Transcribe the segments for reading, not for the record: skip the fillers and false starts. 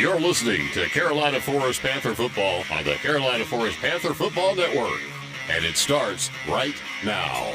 You're listening to Carolina Forest Panther Football on the Carolina Forest Panther Football Network. And it starts right now.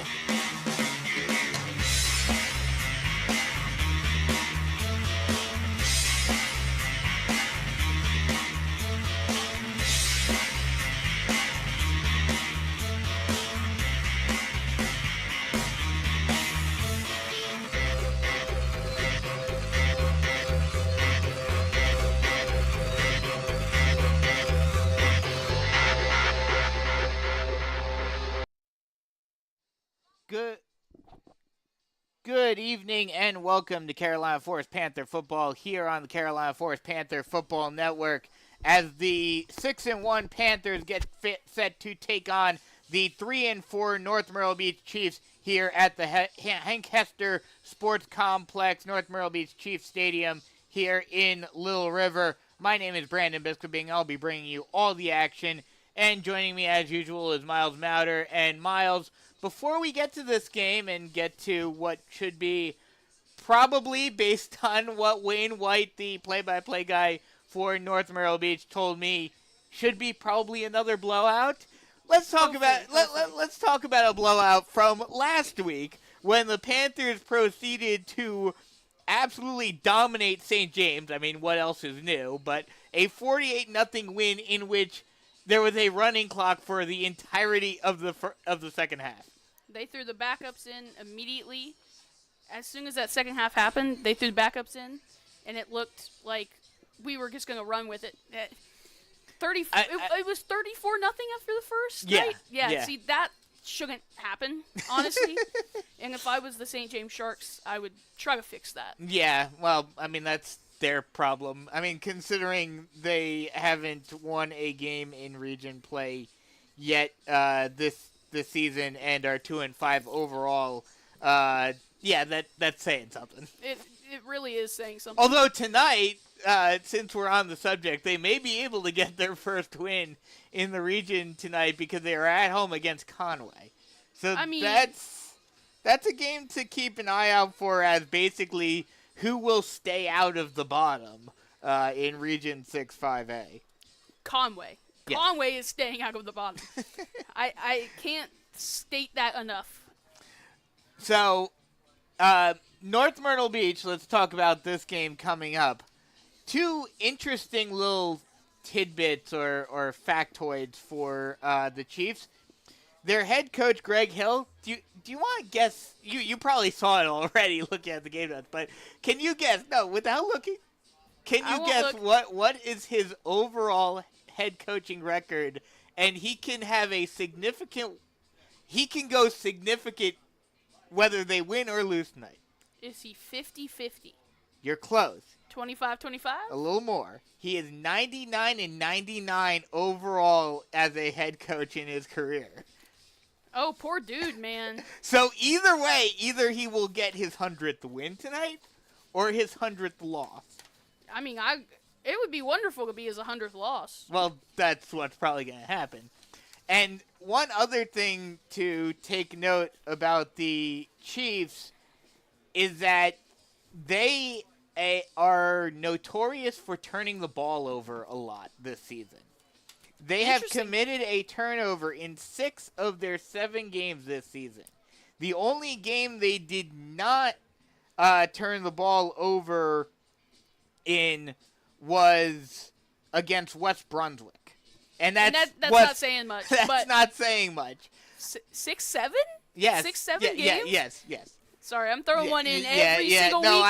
Good evening and welcome to Carolina Forest Panther Football here on the Carolina Forest Panther Football Network as the 6-1 Panthers get set to take on the 3-4 North Myrtle Beach Chiefs here at the Hank Hester Sports Complex, North Myrtle Beach Chiefs Stadium here in Little River. My name is Brandon Biskobing. I'll be bringing you all the action, and joining me as usual is Miles Mauder. And Miles, before we get to this game and get to what should be probably, based on what Wayne White, the play-by-play guy for North Myrtle Beach, told me, should be probably another blowout. Let's talk about a blowout from last week when the Panthers proceeded to absolutely dominate St. James. I mean, what else is new? But a 48-0 win in which there was a running clock for the entirety of the second half. They threw the backups in immediately. As soon as that second half happened, they threw the backups in, and it looked like we were just going to run with it. It was 34-0 after the first, yeah, right? Yeah. See, that shouldn't happen, honestly. And if I was the St. James Sharks, I would try to fix that. Yeah, well, I mean, that's their problem. I mean, considering they haven't won a game in region play yet this season and are 2-5 overall, yeah, that's saying something. It really is saying something. Although tonight, since we're on the subject, they may be able to get their first win in the region tonight because they are at home against Conway. So I mean, that's a game to keep an eye out for as basically who will stay out of the bottom in Region 6-5A. Conway. Yes. Conway is staying out of the bottom. I can't state that enough. So, North Myrtle Beach, let's talk about this game coming up. Two interesting little tidbits or factoids for the Chiefs. Their head coach, Greg Hill, do you want to guess? You probably saw it already looking at the game notes, but can you guess? No, without looking. Can you guess what is his overall head coaching record? And he can have he can go significant whether they win or lose tonight. Is he 50-50? You're close. 25-25? A little more. He is 99-99 overall as a head coach in his career. Oh, poor dude, man. So either way, either he will get his 100th win tonight or his 100th loss. I mean, it would be wonderful to be his 100th loss. Well, that's what's probably going to happen. And one other thing to take note about the Chiefs is that they are notorious for turning the ball over a lot this season. They have committed a turnover in 6 of their 7 games this season. The only game they did not turn the ball over in was against West Brunswick. And that's not saying much. That's not saying much. 6-7? Yes. 6-7 games? Yes. Sorry, I'm throwing one in every single week now.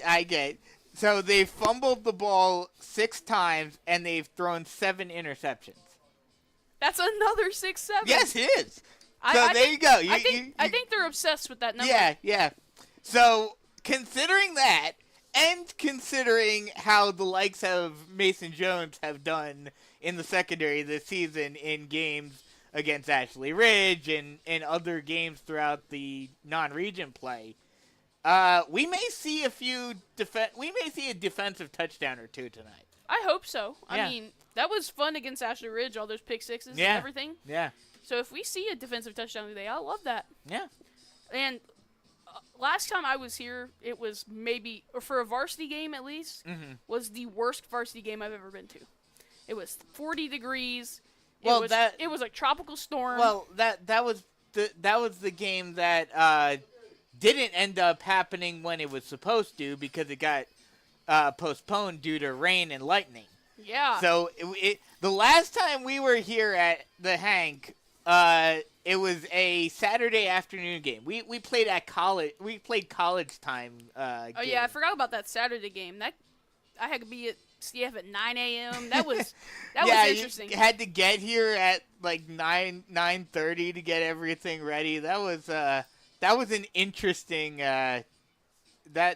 I get. So they've fumbled the ball 6 times, and they've thrown 7 interceptions. That's another 6-7. Yes, it is. There you go. I think they're obsessed with that number. Yeah. So considering that, and considering how the likes of Mason Jones have done in the secondary this season in games against Ashley Ridge and other games throughout the non-region play, we may see a defensive touchdown or two tonight. I hope so. Yeah. I mean, that was fun against Ashley Ridge, all those pick sixes and everything. Yeah. So if we see a defensive touchdown today, I love that. Yeah. And last time I was here, it was maybe, or for a varsity game at least, was the worst varsity game I've ever been to. It was 40 degrees. Well, it was a tropical storm. Well, that was the game that didn't end up happening when it was supposed to because it got postponed due to rain and lightning. Yeah. So the last time we were here at the Hank, it was a Saturday afternoon game. We played at college. We played college time. Oh game. yeah, I forgot about that Saturday game. That I had to be at CF at 9 a.m. That was interesting. You had to get here at like 9:30 to get everything ready. That was an interesting that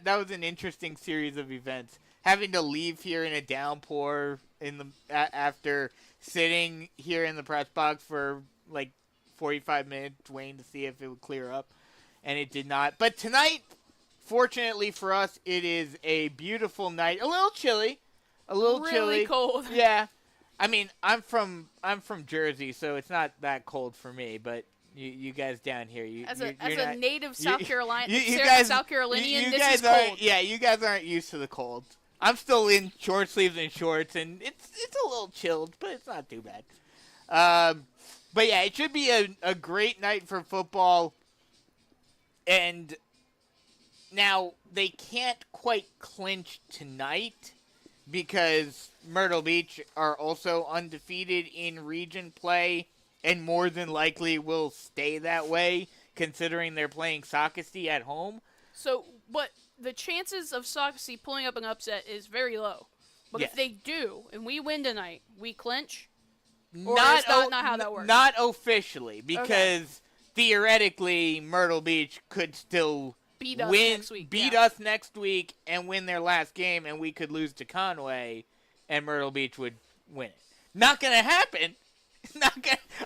was an interesting series of events. Having to leave here in a downpour after sitting here in the press box for like 45 minutes waiting to see if it would clear up, and it did not. But tonight, fortunately for us, it is a beautiful night. A little chilly. Really cold. Yeah. I mean, I'm from Jersey, so it's not that cold for me, but you guys down here, as a native South Carolinian, this is cold. Yeah, you guys aren't used to the cold. I'm still in short sleeves and shorts, and it's a little chilled, but it's not too bad. But yeah, it should be a great night for football. And now they can't quite clinch tonight because Myrtle Beach are also undefeated in region play and more than likely will stay that way considering they're playing Socastee at home. So, but the chances of Socastee pulling up an upset is very low. But if they do, and we win tonight, we clinch? Or not how that works? Not officially, because theoretically Myrtle Beach could still beat us next week and win their last game, and we could lose to Conway, and Myrtle Beach would win it. Not going to happen.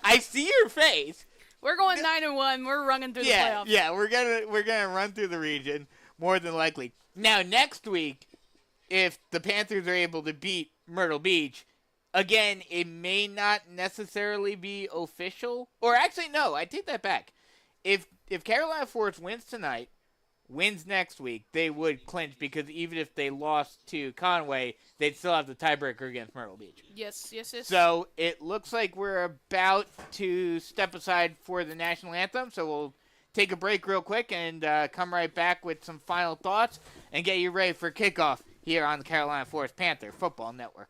I see your face. We're going 9-1. We're running through the playoffs. Yeah, we're gonna run through the region more than likely. Now next week, if the Panthers are able to beat Myrtle Beach, again, it may not necessarily be official. Or actually, no, I take that back. If Carolina Forest wins tonight, wins next week, they would clinch because even if they lost to Conway, they'd still have the tiebreaker against Myrtle Beach. Yes. So it looks like we're about to step aside for the national anthem, so we'll take a break real quick and come right back with some final thoughts and get you ready for kickoff here on the Carolina Forest Panther Football Network.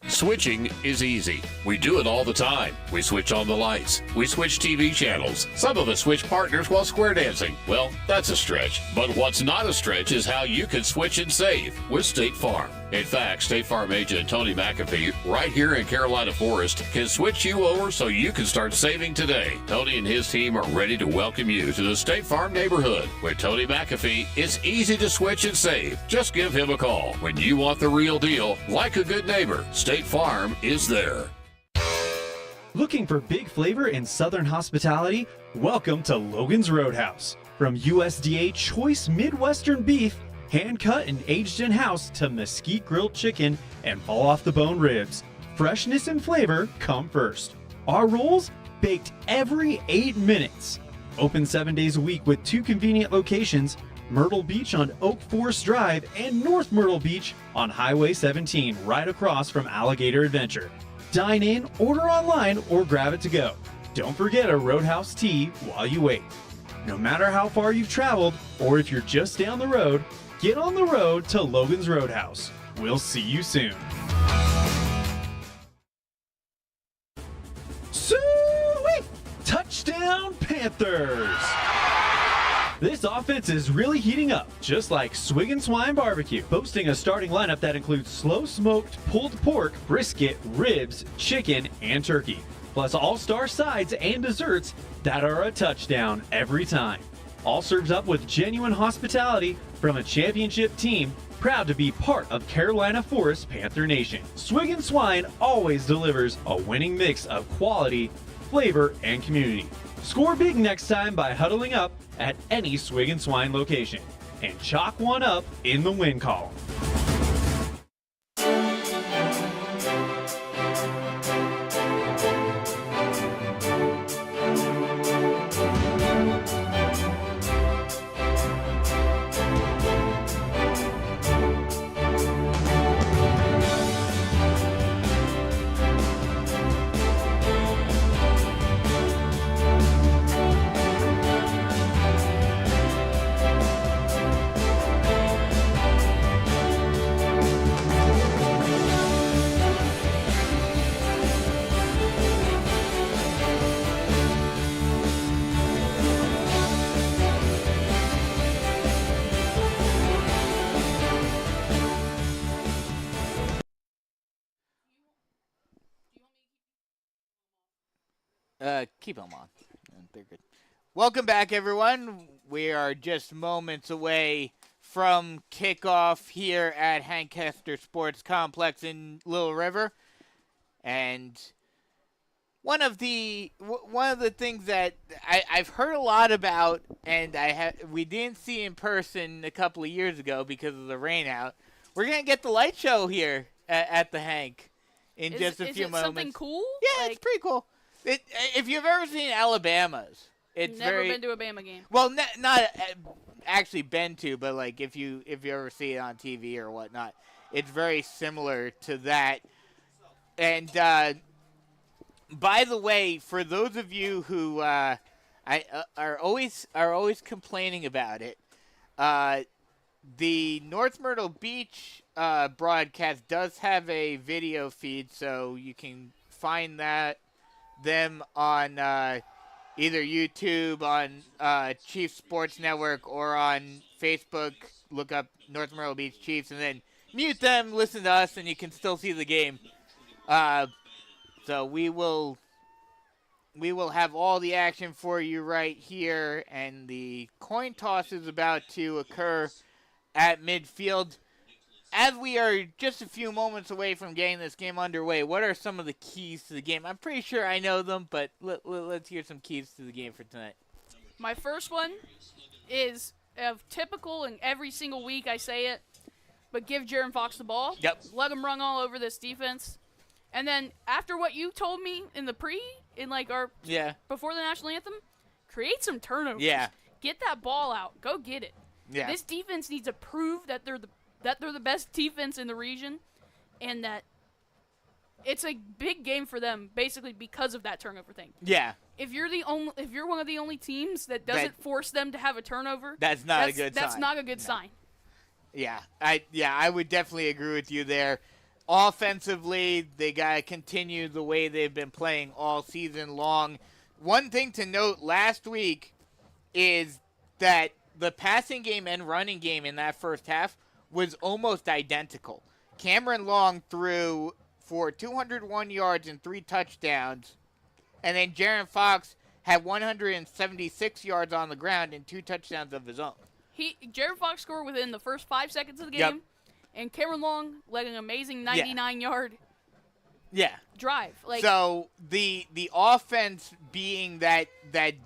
Switching is easy. We do it all the time. We switch on the lights. We switch TV channels. Some of us switch partners while square dancing. Well, that's a stretch. But what's not a stretch is how you can switch and save with State Farm. In fact, State Farm agent Tony McAfee, right here in Carolina Forest, can switch you over so you can start saving today. Tony and his team are ready to welcome you to the State Farm neighborhood. With Tony McAfee, it's easy to switch and save. Just give him a call. When you want the real deal, like a good neighbor, State Farm is there. Looking for big flavor in Southern hospitality? Welcome to Logan's Roadhouse. From USDA choice Midwestern beef, hand-cut and aged in-house, to mesquite grilled chicken and fall-off-the-bone ribs, freshness and flavor come first. Our rolls, baked every 8 minutes. Open 7 days a week with 2 convenient locations, Myrtle Beach on Oak Forest Drive and North Myrtle Beach on Highway 17, right across from Alligator Adventure. Dine in, order online, or grab it to go. Don't forget a Roadhouse tea while you wait. No matter how far you've traveled, or if you're just down the road, get on the road to Logan's Roadhouse. We'll see you soon. Sweet! Touchdown Panthers! This offense is really heating up, just like Swig and Swine Barbecue, boasting a starting lineup that includes slow-smoked pulled pork, brisket, ribs, chicken, and turkey, plus all-star sides and desserts that are a touchdown every time. All served up with genuine hospitality from a championship team proud to be part of Carolina Forest Panther Nation. Swig and Swine always delivers a winning mix of quality, flavor, and community. Score big next time by huddling up at any Swig and Swine location and chalk one up in the win column. Keep them on. They're good. Welcome back, everyone. We are just moments away from kickoff here at Hancaster Sports Complex in Little River, and one of the things that I've heard a lot about, and we didn't see in person a couple of years ago because of the rain out. We're gonna get the light show here at the Hank in just a few moments. Is it something cool? Yeah, it's pretty cool. If you've ever seen Alabama's, it's never been to a Bama game. Well, not actually been to, but like if you ever see it on TV or whatnot, it's very similar to that. And by the way, for those of you who are always complaining about it, the North Myrtle Beach broadcast does have a video feed, so you can find them on either YouTube, on Chiefs Sports Network, or on Facebook. Look up North Myrtle Beach Chiefs, and then mute them, listen to us, and you can still see the game. So we will have all the action for you right here, and the coin toss is about to occur at midfield. As we are just a few moments away from getting this game underway, what are some of the keys to the game? I'm pretty sure I know them, but let's hear some keys to the game for tonight. My first one is typical, and every single week I say it, but give Jaron Fox the ball. Yep. Let him run all over this defense. And then after what you told me in the before the national anthem, create some turnovers. Yeah. Get that ball out. Go get it. Yeah. This defense needs to prove that they're the best defense in the region, and that it's a big game for them basically because of that turnover thing. Yeah. If you're one of the only teams that doesn't force them to have a turnover, that's not a good sign. That's not a good sign. Yeah. I would definitely agree with you there. Offensively, they got to continue the way they've been playing all season long. One thing to note last week is that the passing game and running game in that first half was almost identical. Cameron Long threw for 201 yards and 3 touchdowns, and then Jaron Fox had 176 yards on the ground and 2 touchdowns of his own. Jaron Fox scored within the first 5 seconds of the game. Yep. And Cameron Long led an amazing 99-yard drive. So the offense being that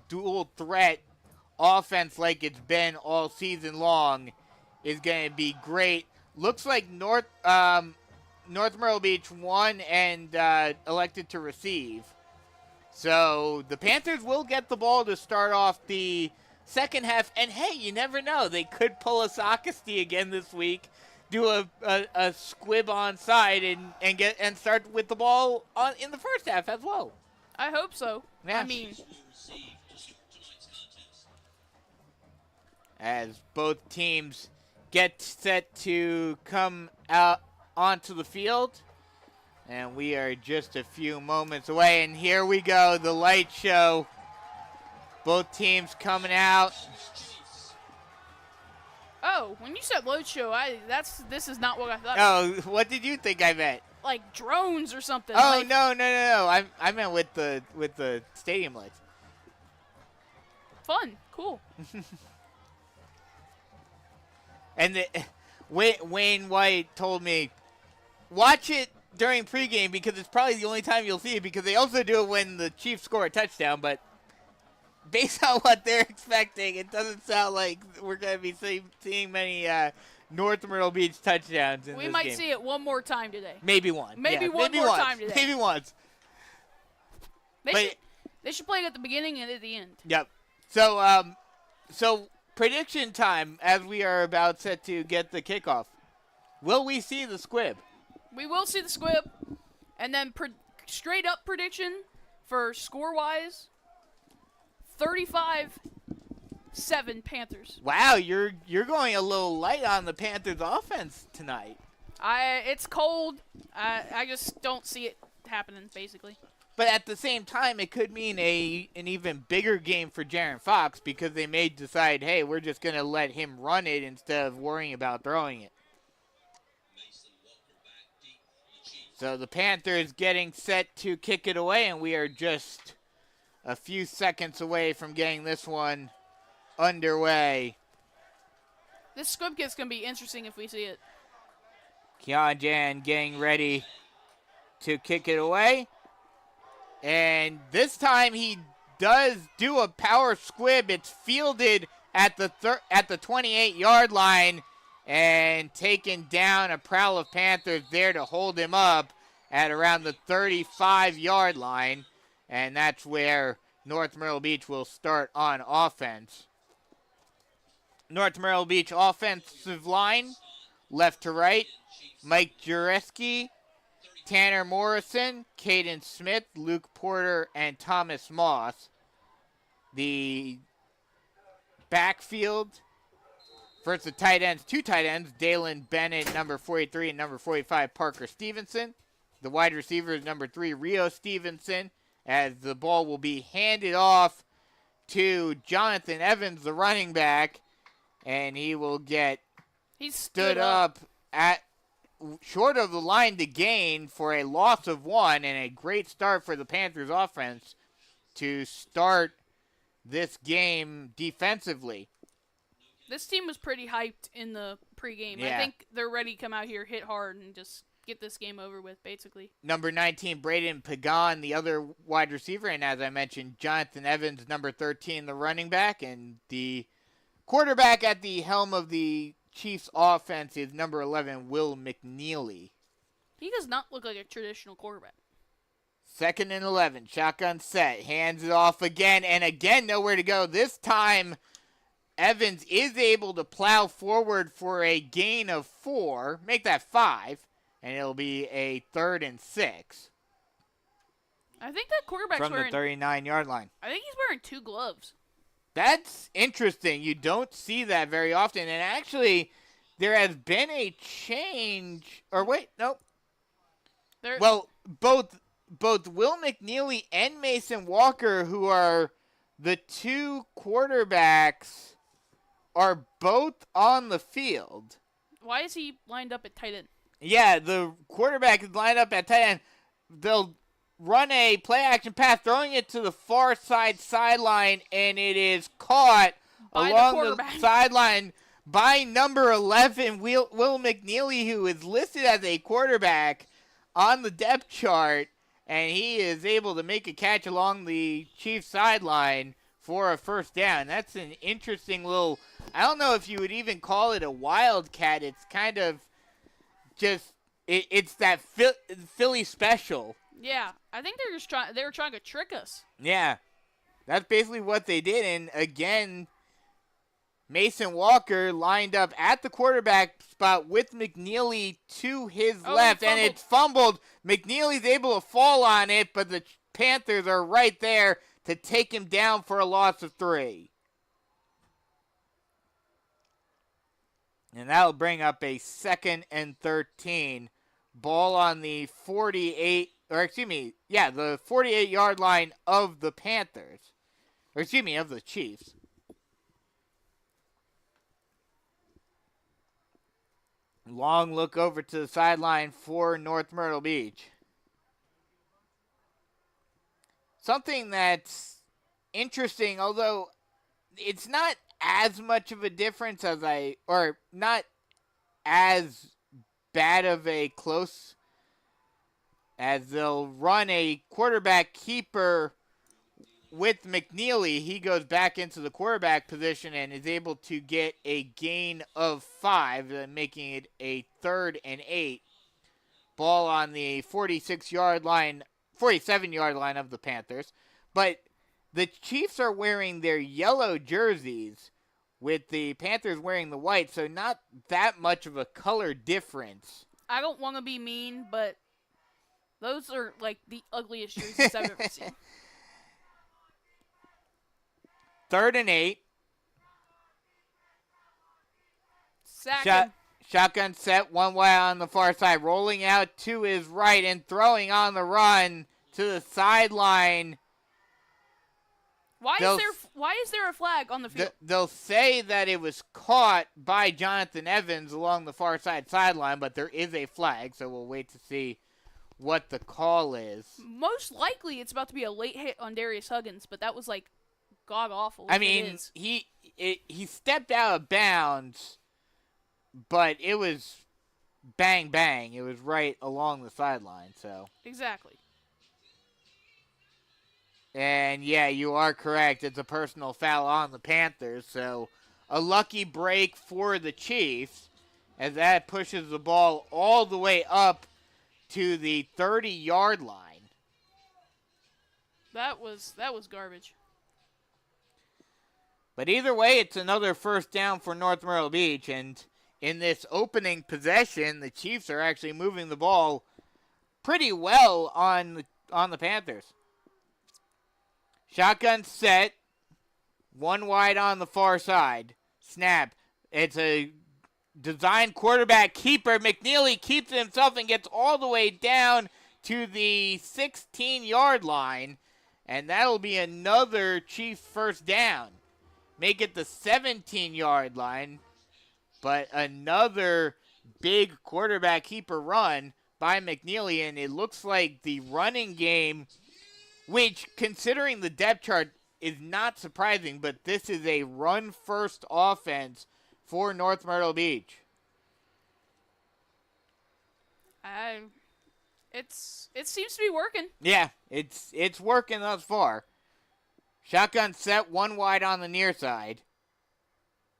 dual threat offense like it's been all season long is going to be great. Looks like North Myrtle Beach won and elected to receive. So the Panthers will get the ball to start off the second half. And hey, you never know. They could pull a Sockesty again this week. Do a squib onside and start with the ball in the first half as well. I hope so. Yeah. I mean, as both teams get set to come out onto the field, and we are just a few moments away. And here we go, the light show. Both teams coming out. Oh, when you said load show, this is not what I thought. Oh, what did you think I meant? Like drones or something. Oh, no. I meant with the stadium lights. Fun, cool. And Wayne White told me, watch it during pregame because it's probably the only time you'll see it, because they also do it when the Chiefs score a touchdown, but based on what they're expecting, it doesn't sound like we're going to be seeing many North Myrtle Beach touchdowns in this game. We might see it one more time today. Maybe one. Maybe one more time today. Maybe once. They should play it at the beginning and at the end. Yep. So prediction time as we are about set to get the kickoff. Will we see the squib? We will see the squib. And then straight up prediction for score-wise, 35-7 Panthers. Wow, you're going a little light on the Panthers offense tonight. It's cold. I just don't see it happening, basically. But at the same time, it could mean an even bigger game for Jaron Fox, because they may decide, hey, we're just going to let him run it instead of worrying about throwing it. So the Panthers getting set to kick it away, and we are just a few seconds away from getting this one underway. This squib kit's going to be interesting if we see it. Kianjan getting ready to kick it away. And this time he does do a power squib. It's fielded at the 28-yard line and taken down. A prowl of Panthers there to hold him up at around the 35-yard line. And that's where North Myrtle Beach will start on offense. North Myrtle Beach offensive line, left to right, Mike Jureski, Tanner Morrison, Caden Smith, Luke Porter, and Thomas Moss. The backfield, first the tight ends, two tight ends, Dalen Bennett, number 43, and number 45, Parker Stevenson. The wide receivers, number 3, Rio Stevenson, as the ball will be handed off to Jonathan Evans, the running back, and he will get stood up at short of the line to gain for a loss of 1, and a great start for the Panthers offense to start this game defensively. This team was pretty hyped in the pregame. Yeah. I think they're ready to come out here, hit hard, and just get this game over with, basically. Number 19, Braden Pagan, the other wide receiver, and as I mentioned, Jonathan Evans, number 13, the running back, and the quarterback at the helm of the Chiefs offense is number 11, Will McNeely. He does not look like a traditional quarterback. 2nd and 11, shotgun set, hands it off again, and again nowhere to go. This time, Evans is able to plow forward for a gain of 4, make that 5, and it'll be a 3rd and 6. I think that quarterback's From the 39-yard line. I think he's wearing 2 gloves. That's interesting. You don't see that very often. And actually, there has been a change. Or wait, nope. Well, both Will McNeely and Mason Walker, who are the 2 quarterbacks, are both on the field. Why is he lined up at tight end? Yeah, the quarterback is lined up at tight end. They'll run a play-action pass, throwing it to the far sideline, and it is caught along the sideline by number 11, Will McNeely, who is listed as a quarterback on the depth chart, and he is able to make a catch along the Chiefs sideline for a first down. That's an interesting little, I don't know if you would even call it a wildcat. It's kind of just, it's that Philly special. Yeah, I think they were trying to trick us. Yeah, that's basically what they did. And again, Mason Walker lined up at the quarterback spot with McNeely to his left, and it's fumbled. McNeely's able to fall on it, but the Panthers are right there to take him down for a loss of 3. And that'll bring up a 2nd and 13. Ball on the 48. Or, the 48-yard line of the Panthers. Or, of the Chiefs. Long look over to the sideline for North Myrtle Beach. Something that's interesting, although it's not as much of a difference or not as bad of a close, as they'll run a quarterback keeper with McNeely. He goes back into the quarterback position and is able to get a gain of 5, making it a 3rd and 8. Ball on the 47-yard line of the Panthers. But the Chiefs are wearing their yellow jerseys with the Panthers wearing the white, so not that much of a color difference. I don't want to be mean, but those are like the ugliest jerseys I've ever seen. 3rd and 8. Second. Shotgun set, one wide on the far side, rolling out to his right and throwing on the run to the sideline. Why is there a flag on the field? They'll say that it was caught by Jonathan Evans along the far sideline, but there is a flag, so we'll wait to see what the call is. Most likely, it's about to be a late hit on Darius Huggins, but that was like god awful. I mean, he stepped out of bounds, but it was bang bang. It was right along the sideline. So exactly. And yeah, you are correct. It's a personal foul on the Panthers. So a lucky break for the Chiefs, as that pushes the ball all the way up to the 30-yard line. That was garbage. But either way, it's another first down for North Myrtle Beach. And in this opening possession, the Chiefs are actually moving the ball pretty well on the Panthers. Shotgun set. One wide on the far side. Snap. It's a designed quarterback keeper. McNeely keeps it himself and gets all the way down to the 16-yard line. And that'll be another Chiefs first down. Make it the 17-yard line. But another big quarterback keeper run by McNeely. And it looks like the running game, which, considering the depth chart, is not surprising, but this is a run-first offense for North Myrtle Beach. It seems to be working. Yeah, it's working thus far. Shotgun set, one wide on the near side.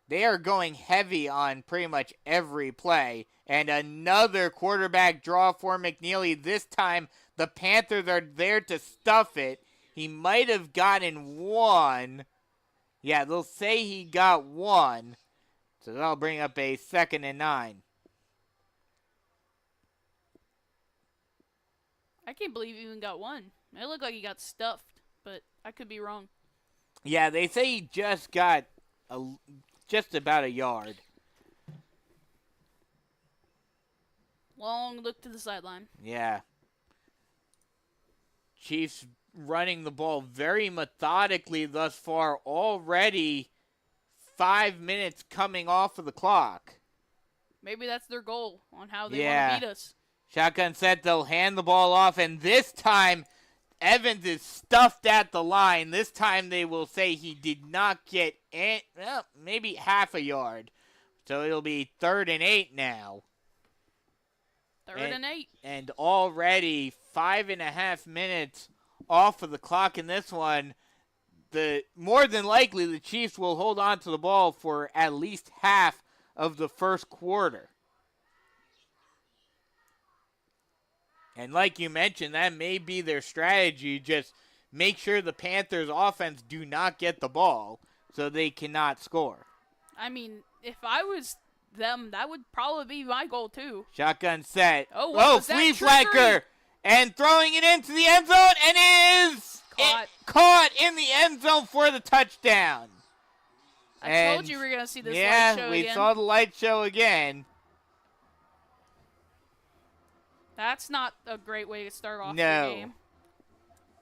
They are going heavy on pretty much every play. And another quarterback draw for McNeely. This time, the Panthers are there to stuff it. He might have gotten one. Yeah, they'll say he got one. So that'll bring up a 2nd and 9. I can't believe he even got one. It looked like he got stuffed, but I could be wrong. Yeah, they say he just got just about a yard. Long look to the sideline. Yeah. Chiefs running the ball very methodically thus far. Already 5 minutes coming off of the clock. Maybe that's their goal on how they want to beat us. Shotgun set, they'll hand the ball off, and this time Evans is stuffed at the line. This time they will say he did not get maybe half a yard. So it'll be 3rd and 8 now. 3rd and 8. And already 5.5 minutes off of the clock in this one. More than likely, the Chiefs will hold on to the ball for at least half of the first quarter. And like you mentioned, that may be their strategy. Just make sure the Panthers' offense do not get the ball so they cannot score. I mean, if I was them, that would probably be my goal too. Shotgun set. Oh, flea flacker. And throwing it into the end zone, and it is caught in the end zone for the touchdown. I told you we were going to see this light show again. Yeah, we saw the light show again. That's not a great way to start off the game.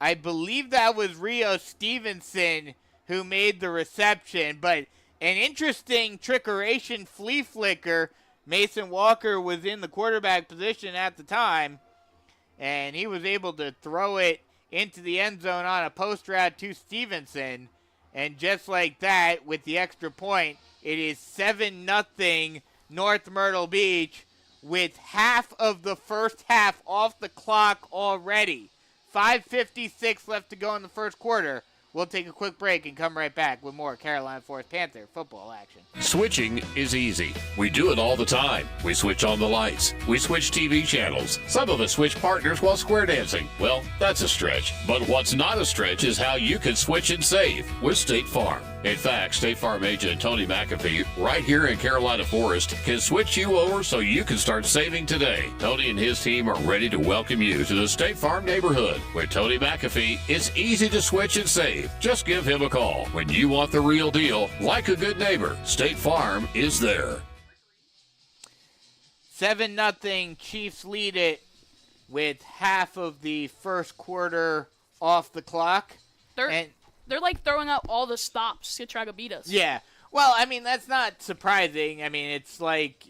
I believe that was Rio Stevenson who made the reception, but an interesting trickeration flea flicker. Mason Walker was in the quarterback position at the time, and he was able to throw it into the end zone on a post route to Stevenson. And just like that, with the extra point, it is 7-0 North Myrtle Beach with half of the first half off the clock already. 5:56 left to go in the first quarter. We'll take a quick break and come right back with more Carolina Forest Panther football action. Switching is easy. We do it all the time. We switch on the lights. We switch TV channels. Some of us switch partners while square dancing. Well, that's a stretch. But what's not a stretch is how you can switch and save with State Farm. In fact, State Farm agent Tony McAfee, right here in Carolina Forest, can switch you over so you can start saving today. Tony and his team are ready to welcome you to the State Farm neighborhood. With Tony McAfee, it's easy to switch and save. Just give him a call. When you want the real deal, like a good neighbor, State Farm is there. 7-0 Chiefs lead it with half of the first quarter off the clock. They're like throwing out all the stops to try to beat us. Yeah. Well, I mean, that's not surprising. I mean, it's like,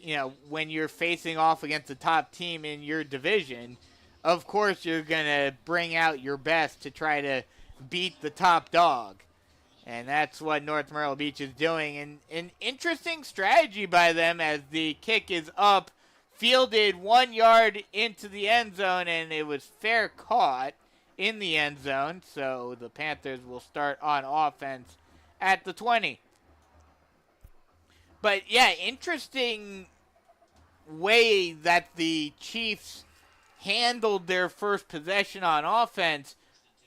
when you're facing off against the top team in your division, of course you're going to bring out your best to try to beat the top dog. And that's what North Myrtle Beach is doing. And an interesting strategy by them as the kick is up, fielded 1 yard into the end zone, and it was fair caught in the end zone. So the Panthers will start on offense at the 20. But, yeah, interesting way that the Chiefs handled their first possession on offense,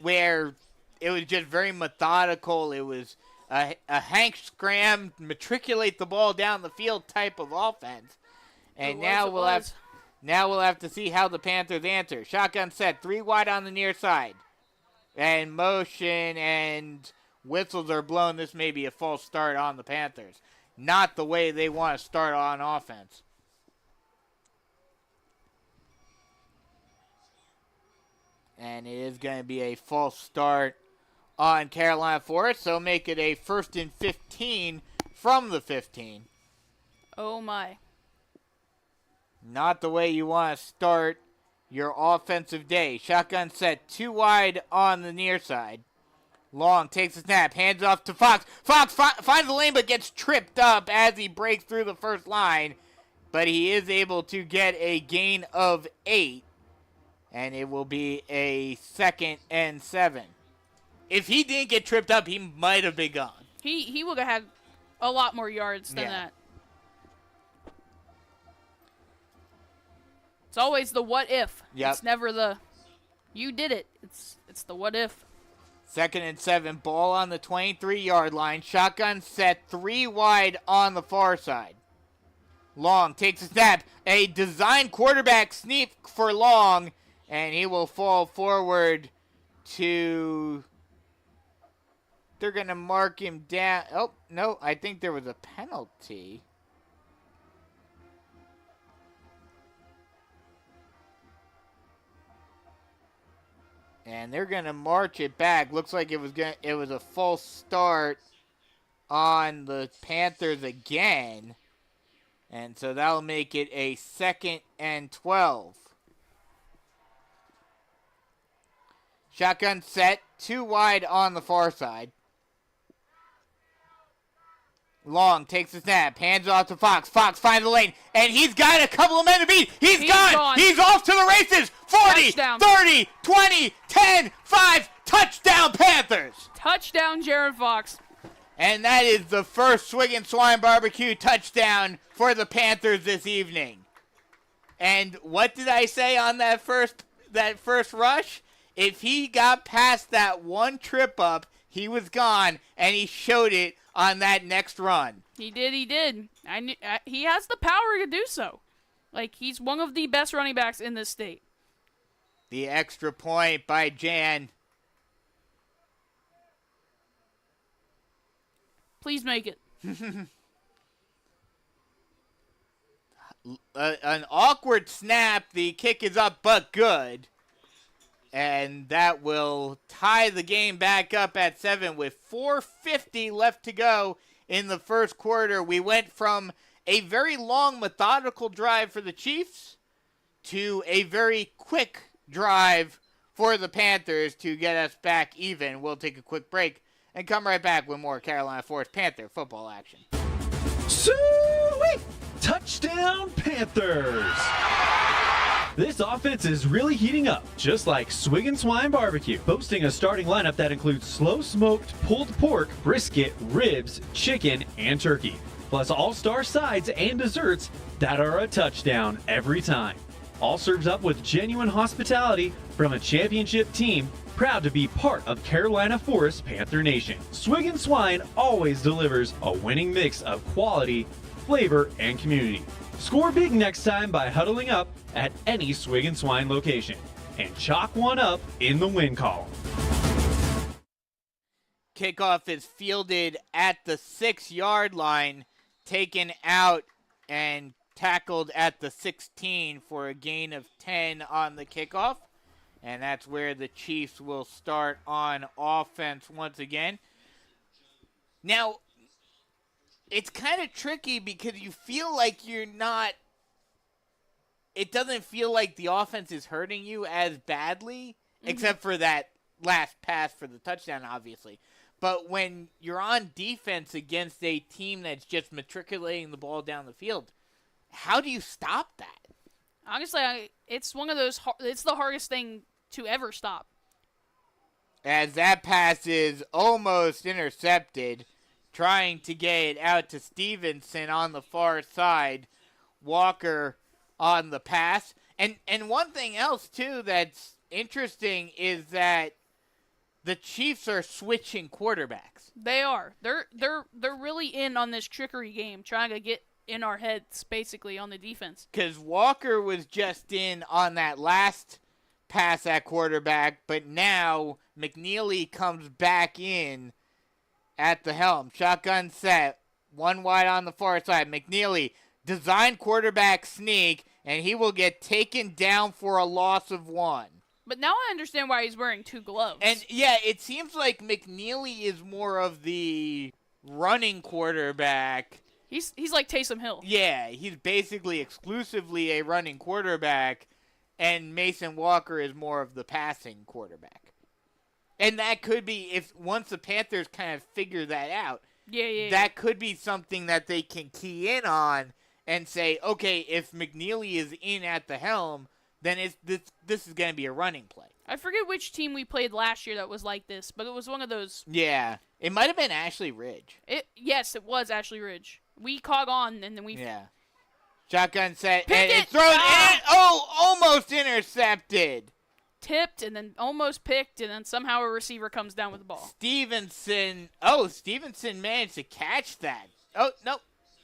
where it was just very methodical. It was a Hank Scram, matriculate the ball down the field type of offense. And now we'll have to see how the Panthers answer. Shotgun set, 3 wide on the near side. And motion and whistles are blown. This may be a false start on the Panthers. Not the way they want to start on offense. And it is going to be a false start on Carolina Forest, so make it a 1st and 15 from the 15. Oh, my. Not the way you want to start your offensive day. Shotgun set, 2 wide on the near side. Long takes a snap, hands off to Fox. Fox finds the lane but gets tripped up as he breaks through the first line. But he is able to get a gain of 8. And it will be a 2nd and 7. If he didn't get tripped up, he might have been gone. He would have had a lot more yards than that. It's always the what if. Yep. It's never the you did it. It's the what if. 2nd and 7, ball on the 23-yard line. Shotgun set, 3 wide on the far side. Long takes a snap. A design quarterback sneak for Long, and he will fall forward to... They're going to mark him down. Oh, no, I think there was a penalty. And they're going to march it back. Looks like it was a false start on the Panthers again. And so that'll make it a 2nd and 12. Shotgun set, 2 wide on the far side. Long takes the snap, hands off to Fox. Fox finds the lane, and he's got a couple of men to beat. He's gone. He's off to the races. 40, Touchdown. 30, 20, 10, 5. Touchdown, Panthers. Touchdown, Jared Fox. And that is the first Swig and Swine Barbecue touchdown for the Panthers this evening. And what did I say on that first rush? If he got past that one trip up, he was gone, and he showed it on that next run. He did. He has the power to do so. Like, he's one of the best running backs in this state. The extra point by Jan. Please make it. An awkward snap. The kick is up, but good. And that will tie the game back up at 7 with 4:50 left to go in the first quarter. We went from a very long, methodical drive for the Chiefs to a very quick drive for the Panthers to get us back even. We'll take a quick break and come right back with more Carolina Forest Panther football action. Sweet! Touchdown, Panthers! This offense is really heating up, just like Swig and Swine Barbecue, boasting a starting lineup that includes slow-smoked pulled pork, brisket, ribs, chicken, and turkey, plus all-star sides and desserts that are a touchdown every time. All served up with genuine hospitality from a championship team proud to be part of Carolina Forest Panther Nation. Swig and Swine always delivers a winning mix of quality, flavor, and community. Score big next time by huddling up at any Swig and Swine location and chalk one up in the win column. Kickoff is fielded at the 6-yard line, taken out and tackled at the 16 for a gain of 10 on the kickoff. And that's where the Chiefs will start on offense once again. Now, it's kind of tricky because you feel like you're not it doesn't feel like the offense is hurting you as badly, except for that last pass for the touchdown, obviously. But when you're on defense against a team that's just matriculating the ball down the field, how do you stop that? Honestly, it's one of those. It's the hardest thing to ever stop. As that pass is almost intercepted, trying to get it out to Stevenson on the far side. Walker on the pass. And one thing else, too, that's interesting is that the Chiefs are switching quarterbacks. They are. They're really in on this trickery game, trying to get in our heads, basically, on the defense. Because Walker was just in on that last pass at quarterback, but now McNeely comes back in at the helm. Shotgun set, one wide on the far side. McNeely, design quarterback sneak, and he will get taken down for a loss of 1. But now I understand why he's wearing 2 gloves. And, yeah, it seems like McNeely is more of the running quarterback. He's like Taysom Hill. Yeah, he's basically exclusively a running quarterback, and Mason Walker is more of the passing quarterback. And that could be, if once the Panthers kind of figure that out, that could be something that they can key in on and say, okay, if McNeely is in at the helm, then this is going to be a running play. I forget which team we played last year that was like this, but it was one of those. Yeah, it might have been Ashley Ridge. Yes, it was Ashley Ridge. We caught on, and then we. Yeah. Shotgun set, Pick and it's thrown in. Oh, almost intercepted. Tipped, and then almost picked, and then somehow a receiver comes down with the ball. Stevenson managed to catch that. Oh, no.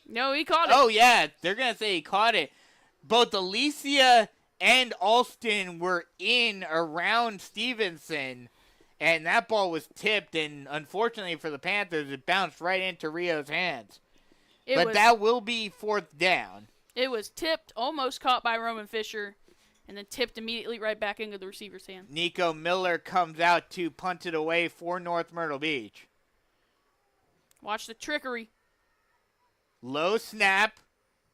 No, he caught it. Oh, yeah, they're going to say he caught it. Both Alicia and Alston were in around Stevenson, and that ball was tipped, and unfortunately for the Panthers, it bounced right into Rio's hands. That will be 4th down. It was tipped, almost caught by Roman Fisher, and then tipped immediately right back into the receiver's hand. Nico Miller comes out to punt it away for North Myrtle Beach. Watch the trickery. Low snap.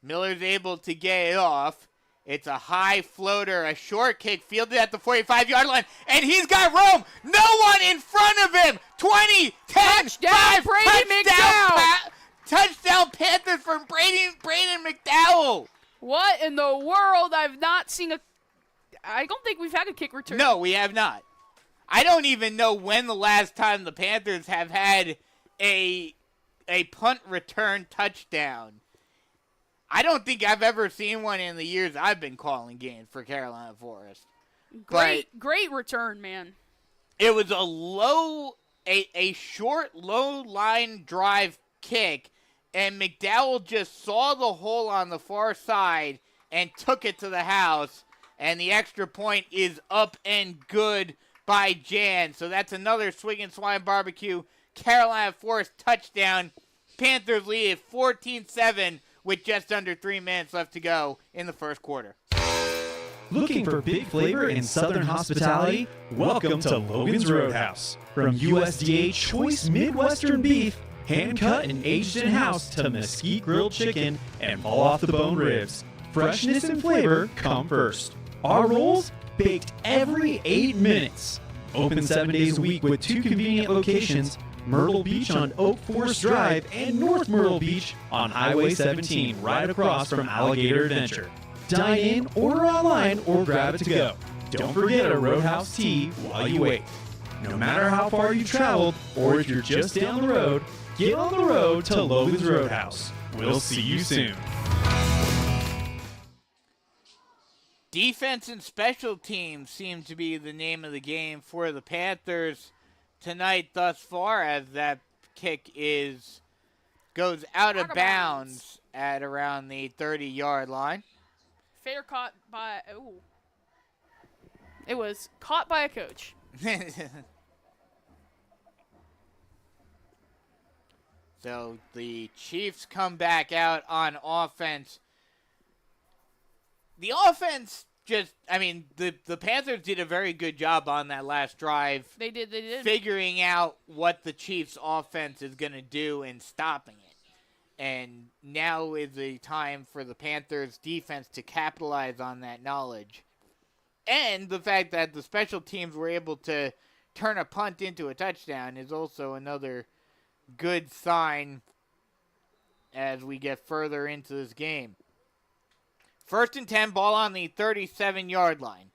Miller's able to get it off. It's a high floater, a short kick fielded at the 45-yard line, and he's got room. No one in front of him. 20, 10, Touchdown, 5, Brady McDowell. Touchdown Panthers from Braden McDowell. What in the world? I've not seen I don't think we've had a kick return. No, we have not. I don't even know when the last time the Panthers have had a punt return touchdown. I don't think I've ever seen one in the years I've been calling games for Carolina Forest. Great return, man. It was a short, low line drive kick, and McDowell just saw the hole on the far side and took it to the house, and the extra point is up and good by Jan. So that's another Swing and Swine Barbecue Carolina Forest touchdown. Panthers lead at 14-7 with just under 3 minutes left to go in the first quarter. Looking for big flavor and southern hospitality? Welcome to Logan's Roadhouse. From USDA choice Midwestern beef, hand-cut and aged in-house, to mesquite grilled chicken and fall-off-the-bone ribs, freshness and flavor come first. Our rolls, baked every 8 minutes. Open 7 days a week with 2 convenient locations, Myrtle Beach on Oak Forest Drive and North Myrtle Beach on Highway 17, right across from Alligator Adventure. Dine in, order online, or grab it to go. Don't forget a Roadhouse tea while you wait. No matter how far you traveled, or if you're just down the road, get on the road to Logan's Roadhouse. We'll see you soon. Defense and special teams seem to be the name of the game for the Panthers tonight thus far, as that kick goes out of bounds at around the 30-yard line. Fair caught by it was caught by a coach. So the Chiefs come back out on offense. The offense the Panthers did a very good job on that last drive. They did. Figuring out what the Chiefs' offense is going to do and stopping it. And now is the time for the Panthers defense to capitalize on that knowledge. And the fact that the special teams were able to turn a punt into a touchdown is also another good sign as we get further into this game. 1st and 10, ball on the 37-yard line.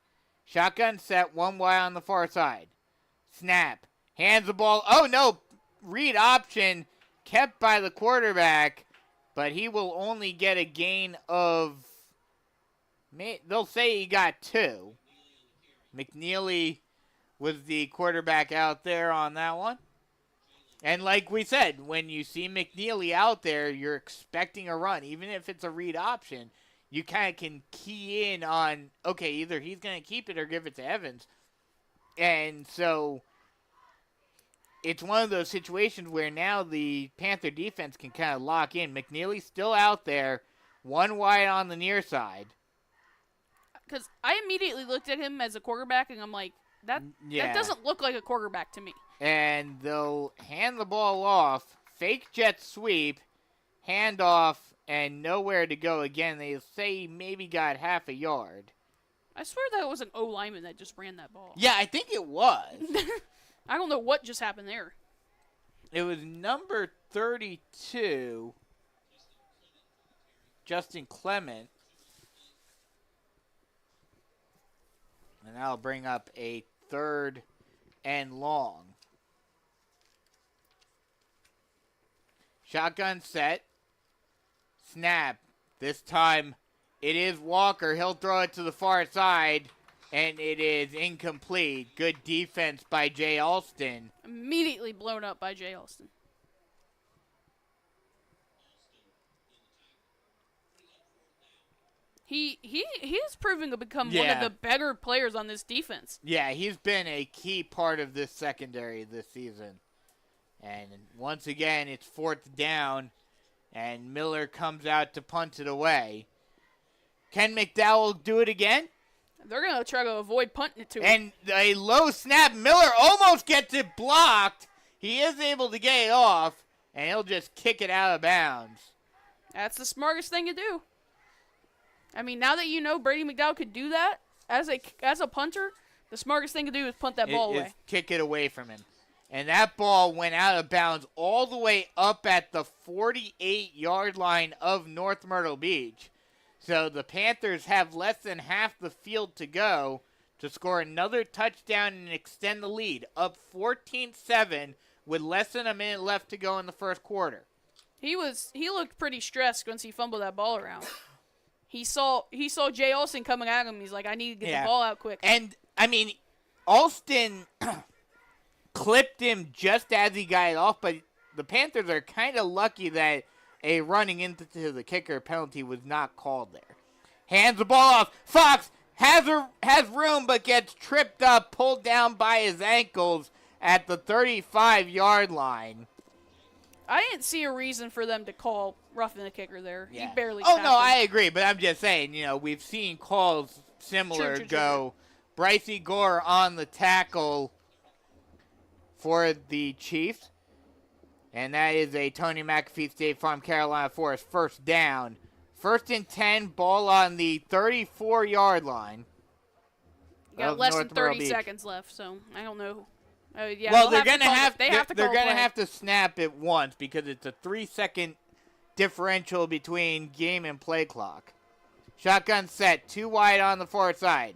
Shotgun set, one wide on the far side. Snap. Hands the ball. Oh, no. Read option kept by the quarterback, but he will only get a gain of, they'll say he got 2. McNeely was the quarterback out there on that one. And like we said, when you see McNeely out there, you're expecting a run. Even if it's a read option, you kind of can key in on, okay, either he's going to keep it or give it to Evans. And so it's one of those situations where now the Panther defense can kind of lock in. McNeely's still out there, one wide on the near side. Because I immediately looked at him as a quarterback, and I'm like, that doesn't look like a quarterback to me. And they'll hand the ball off, fake jet sweep, hand off, and nowhere to go again. They say he maybe got half a yard. I swear that was an O lineman that just ran that ball. Yeah, I think it was. I don't know what just happened there. It was number 32, Justin Clement. And that'll bring up a 3rd and long. Shotgun set. Snap. This time it is Walker. He'll throw it to the far side, and it is incomplete. Good defense by Jay Alston. Immediately blown up by Jay Alston. He is proving to become one of the better players on this defense. Yeah, he's been a key part of this secondary this season. And once again, it's 4th down, and Miller comes out to punt it away. Can McDowell do it again? They're going to try to avoid punting it to him. And a low snap. Miller almost gets it blocked. He is able to get it off, and he'll just kick it out of bounds. That's the smartest thing to do. I mean, now that you know Brady McDowell could do that as a punter, the smartest thing to do is punt that ball away. Kick it away from him. And that ball went out of bounds all the way up at the 48-yard line of North Myrtle Beach. So the Panthers have less than half the field to go to score another touchdown and extend the lead, up 14-7 with less than a minute left to go in the first quarter. He looked pretty stressed once he fumbled that ball around. He saw Jay Alston coming at him. He's like, I need to get the ball out quick. And, I mean, Alston clipped him just as he got it off, but the Panthers are kind of lucky that a running into the kicker penalty was not called there. Hands the ball off. Fox has room but gets tripped up, pulled down by his ankles at the 35-yard line. I didn't see a reason for them to call roughing the kicker there. Yeah. He barely Oh, tapped no, him. I agree, but I'm just saying, we've seen calls similar go. Brycey Gore on the tackle for the Chiefs. And that is a Tony McAfee State Farm Carolina Forest first down. 1st and 10, ball on the 34-yard line. You got less than 30 seconds left, so I don't know. Well, they're going to have to snap it once because it's a 3-second differential between game and play clock. Shotgun set, 2 wide on the far side.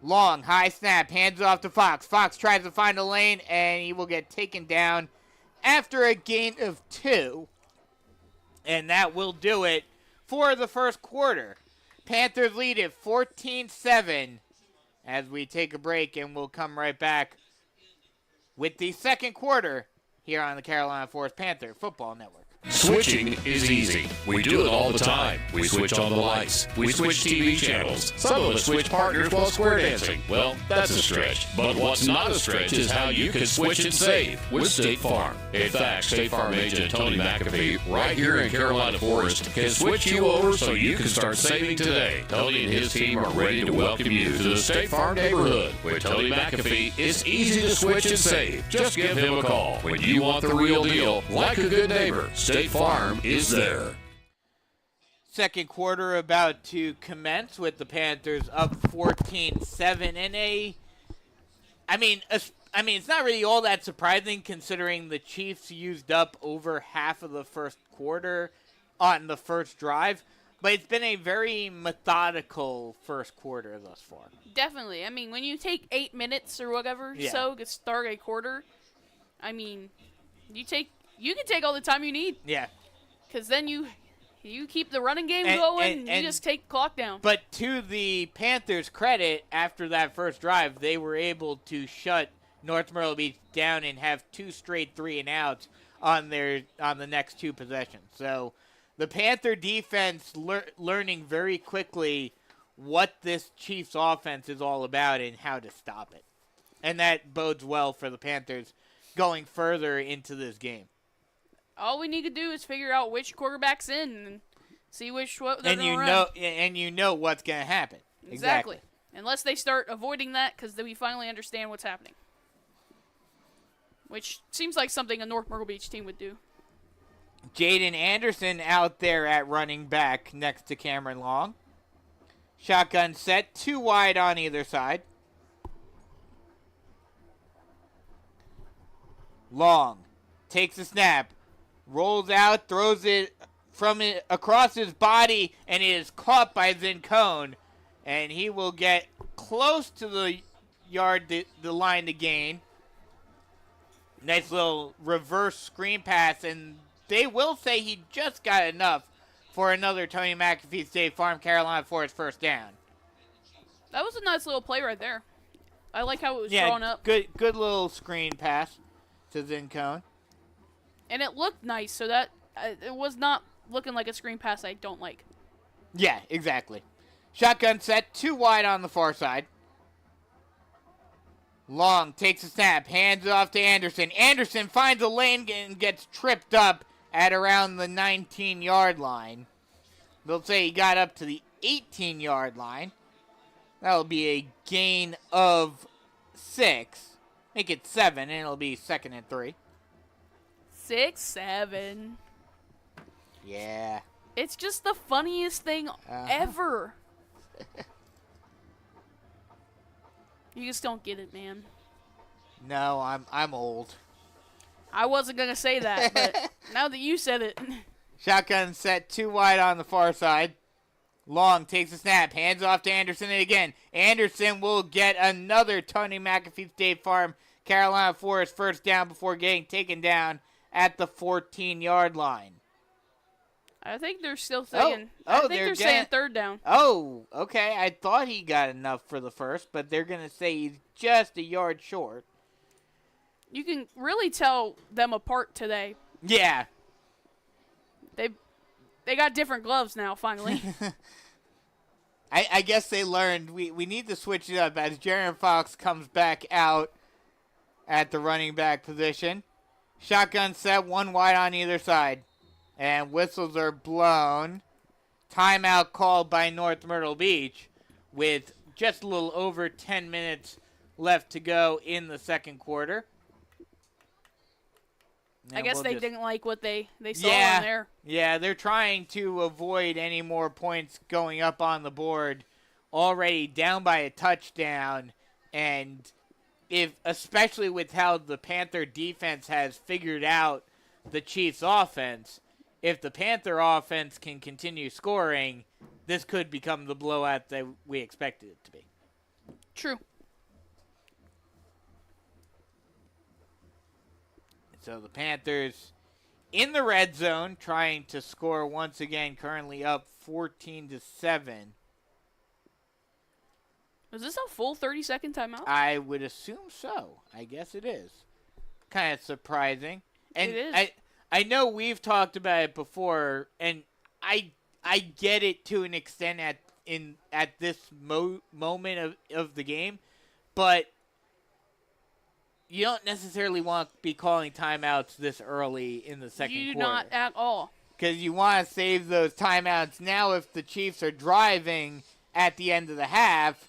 Long, high snap, hands off to Fox. Fox tries to find a lane, and he will get taken down after a gain of 2. And that will do it for the first quarter. Panthers lead it 14-7 as we take a break, and we'll come right back with the second quarter here on the Carolina Forest Panther Football Network. Switching is easy. We do it all the time. We switch on the lights. We switch TV channels. Some of us switch partners while square dancing. Well, that's a stretch. But what's not a stretch is how you can switch and save with State Farm. In fact, State Farm agent Tony McAfee, right here in Carolina Forest, can switch you over so you can start saving today. Tony and his team are ready to welcome you to the State Farm neighborhood. With Tony McAfee, it's easy to switch and save. Just give him a call. When you want the real deal, like a good neighbor, State Farm is there. Second quarter about to commence with the Panthers up 14-7 in it's not really all that surprising considering the Chiefs used up over half of the first quarter on the first drive, but it's been a very methodical first quarter thus far. Definitely. I mean, when you take 8 minutes or whatever to start a quarter, I mean, you can take all the time you need. Yeah. Because then you keep the running game going, and you just take the clock down. But to the Panthers' credit, after that first drive, they were able to shut North Myrtle Beach down and have 2 straight 3-and-outs on the next 2 possessions. So the Panther defense learning very quickly what this Chiefs offense is all about and how to stop it. And that bodes well for the Panthers going further into this game. All we need to do is figure out which quarterback's in and see what they're going to run. And you know what's going to happen. Exactly. Unless they start avoiding that because then we finally understand what's happening. Which seems like something a North Myrtle Beach team would do. Jaden Anderson out there at running back next to Cameron Long. Shotgun set, 2 wide on either side. Long takes a snap, rolls out, throws it across his body, and it is caught by Zincone. And he will get close to the line to gain. Nice little reverse screen pass, and they will say he just got enough for another Tony McAfee State Farm Carolina Forest first down. That was a nice little play right there. I like how it was drawn up. Good little screen pass to Zincone. And it looked nice, so that it was not looking like a screen pass I don't like. Yeah, exactly. Shotgun set, 2 wide on the far side. Long takes a snap, hands it off to Anderson. Anderson finds a lane and gets tripped up at around the 19-yard line. They'll say he got up to the 18-yard line. That'll be a gain of 6. Make it 7, and it'll be 2nd and 3. 6-7. Yeah. It's just the funniest thing ever. You just don't get it, man. No, I'm old. I wasn't going to say that, but now that you said it. Shotgun set, 2 wide on the far side. Long takes a snap, hands off to Anderson again. Anderson will get another Tony McAfee State Farm Carolina Forest first down before getting taken down at the 14-yard line. I think they're still saying. I think they're saying 3rd down. Oh, okay. I thought he got enough for the first, but they're going to say he's just a yard short. You can really tell them apart today. Yeah. They got different gloves now, finally. I guess they learned we need to switch it up as Jaron Fox comes back out at the running back position. Shotgun set, 1 wide on either side. And whistles are blown. Timeout called by North Myrtle Beach with just a little over 10 minutes left to go in the second quarter. And I guess they didn't like what they saw on there. Yeah, they're trying to avoid any more points going up on the board. Already down by a touchdown. And especially with how the Panther defense has figured out the Chiefs offense, if the Panther offense can continue scoring, this could become the blowout that we expected it to be. True. So the Panthers in the red zone trying to score once again, currently up 14-7. Is this a full 30-second timeout? I would assume so. I guess it is. Kind of surprising. And it is. I know we've talked about it before, and I get it to an extent at this moment of the game, but you don't necessarily want to be calling timeouts this early in the second quarter. You do not at all. Because you want to save those timeouts now. If the Chiefs are driving at the end of the half,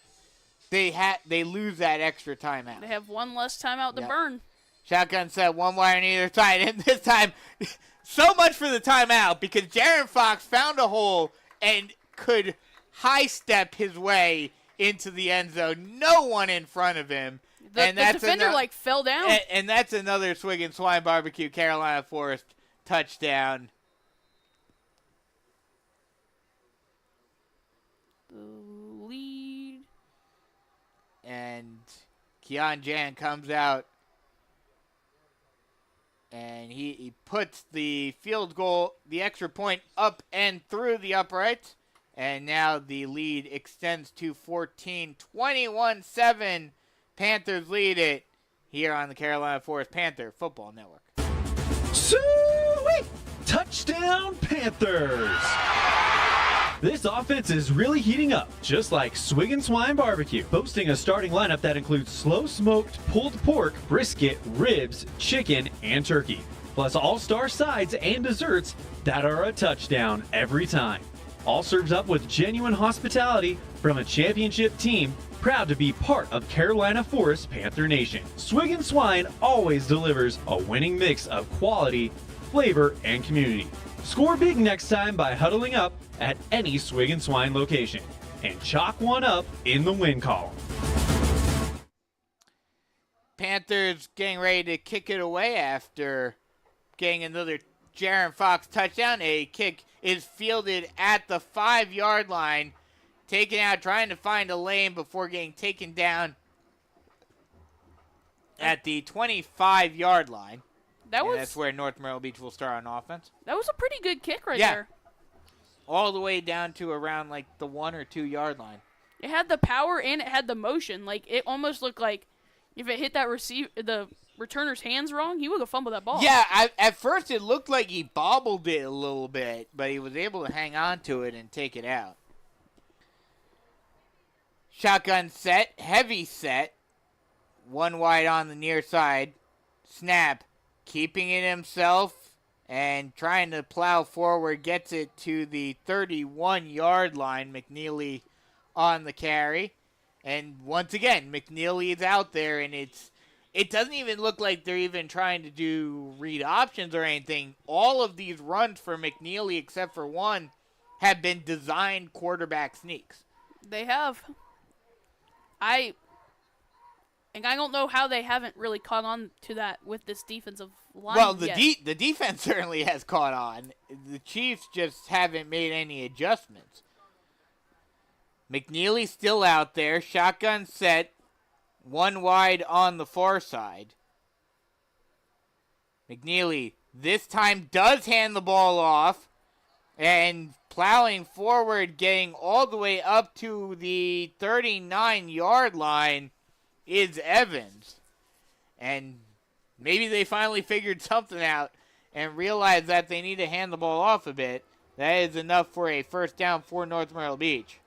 they lose that extra timeout. They have one less timeout to burn. Shotgun set, 1 wide on either side, and this time So much for the timeout because Jaron Fox found a hole and could high step his way into the end zone. No one in front of him. The defender fell down. And that's another Swig and Swine Barbecue Carolina Forest touchdown. The lead. And Keon Jan comes out. And he puts the field goal, the extra point, up and through the uprights. And now the lead extends to 14, 21-7. Panthers lead it here on the Carolina Forest Panther Football Network. Sweet! Touchdown Panthers! This offense is really heating up, just like Swig and Swine Barbecue, boasting a starting lineup that includes slow-smoked pulled pork, brisket, ribs, chicken, and turkey, plus all-star sides and desserts that are a touchdown every time. All served up with genuine hospitality from a championship team proud to be part of Carolina Forest Panther Nation. Swig and Swine always delivers a winning mix of quality, flavor, and community. Score big next time by huddling up at any Swig and Swine location and chalk one up in the win column. Panthers getting ready to kick it away after getting another Jaron Fox touchdown. A kick is fielded at the 5-yard line, taken out, trying to find a lane before getting taken down at the 25-yard line. That's where North Myrtle Beach will start on offense. That was a pretty good kick right there. All the way down to around the 1 or 2 yard line. It had the power and it had the motion. It almost looked like if it hit the returner's hands wrong, he would have fumbled that ball. Yeah, at first it looked like he bobbled it a little bit, but he was able to hang on to it and take it out. Shotgun set, heavy set, one wide on the near side, snap. Keeping it himself and trying to plow forward, gets it to the 31-yard line. McNeely on the carry. And once again, McNeely is out there, and it doesn't even look like they're even trying to do read options or anything. All of these runs for McNeely, except for one, have been designed quarterback sneaks. They have. I don't know how they haven't really caught on to that with this defensive line. Well, the defense certainly has caught on. The Chiefs just haven't made any adjustments. McNeely still out there. Shotgun set. One wide on the far side. McNeely this time does hand the ball off. And plowing forward, getting all the way up to the 39-yard line is Evans. And maybe they finally figured something out and realized that they need to hand the ball off a bit. That is enough for a first down for North Myrtle Beach.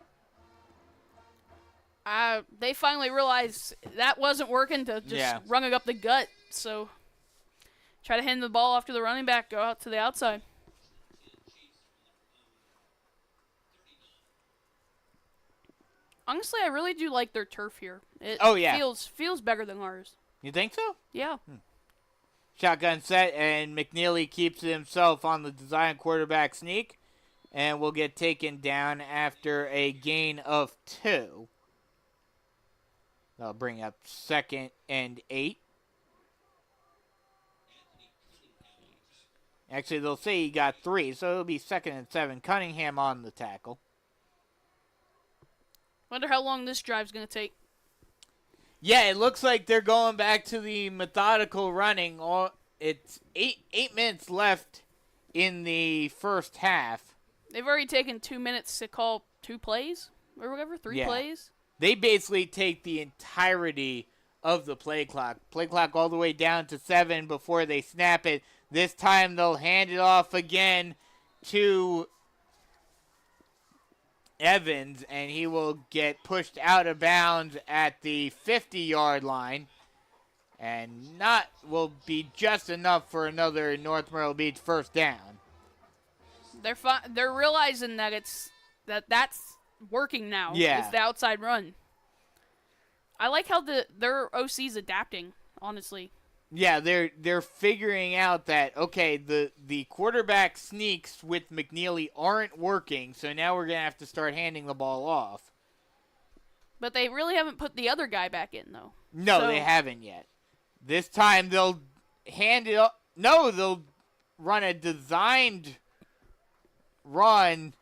They finally realized that wasn't working to just run it up the gut. So try to hand the ball off to the running back, go out to the outside. Honestly, I really do like their turf here. It feels better than ours. You think so? Yeah. Shotgun set, and McNeely keeps it himself on the design quarterback sneak, and will get taken down after a gain of 2. That'll bring up 2nd and 8. Actually, they'll say he got 3, so it'll be 2nd and 7. Cunningham on the tackle. Wonder how long this drive's going to take. Yeah, it looks like they're going back to the methodical running. It's 8 minutes left in the first half. They've already taken 2 minutes to call 2 plays or whatever, 3 plays. They basically take the entirety of the play clock. Play clock all the way down to 7 before they snap it. This time they'll hand it off again to Evans, and he will get pushed out of bounds at the 50-yard line, and will be just enough for another North Myrtle Beach first down. They're realizing that that's working now. Yeah. It's the outside run. I like how their OC's adapting, honestly. Yeah, they're figuring out that, okay, the quarterback sneaks with McNeely aren't working, so now we're going to have to start handing the ball off. But they really haven't put the other guy back in, though. No, they haven't yet. This time they'll hand it up. No, they'll run a designed run.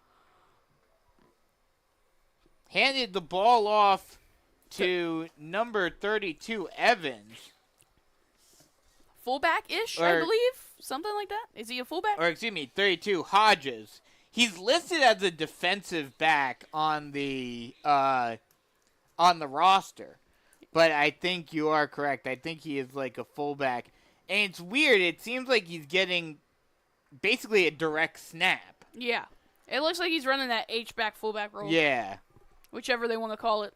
Handed the ball off to number 32, Evans. Fullback-ish, I believe? Something like that? Is he a fullback? Or, excuse me, 32, Hodges. He's listed as a defensive back on the roster. But I think you are correct. I think he is like a fullback. And it's weird. It seems like he's getting basically a direct snap. Yeah. It looks like he's running that H-back, fullback role. Yeah. Whichever they want to call it.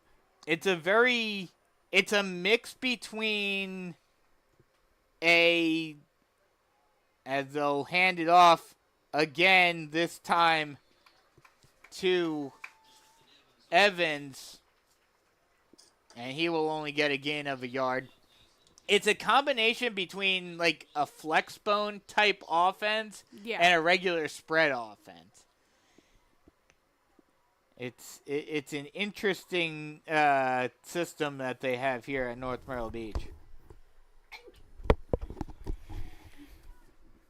It's a mix between as they'll hand it off again, this time to Evans, and he will only get a gain of a yard. It's a combination between like a flex bone type offense and a regular spread offense. It's an interesting system that they have here at North Myrtle Beach.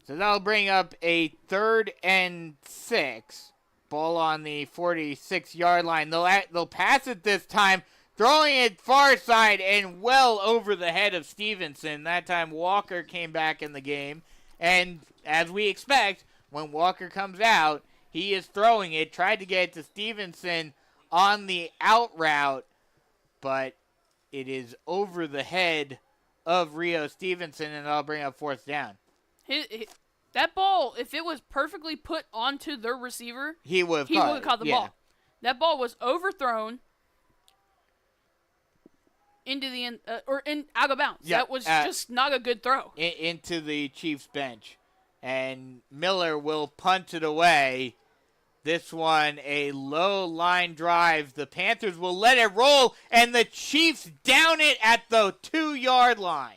So that'll bring up a 3rd and 6. Ball on the 46-yard line. They'll pass it this time, throwing it far side and well over the head of Stevenson. That time Walker came back in the game. And as we expect, when Walker comes out, he is throwing it. Tried to get it to Stevenson on the out route, but it is over the head of Rio Stevenson, and that'll bring up 4th down. That ball, if it was perfectly put onto their receiver, he would have caught the ball. That ball was overthrown into the out of bounds. That was just not a good throw. Into the Chiefs bench, and Miller will punt it away. This one, a low line drive. The Panthers will let it roll, and the Chiefs down it at the 2-yard line.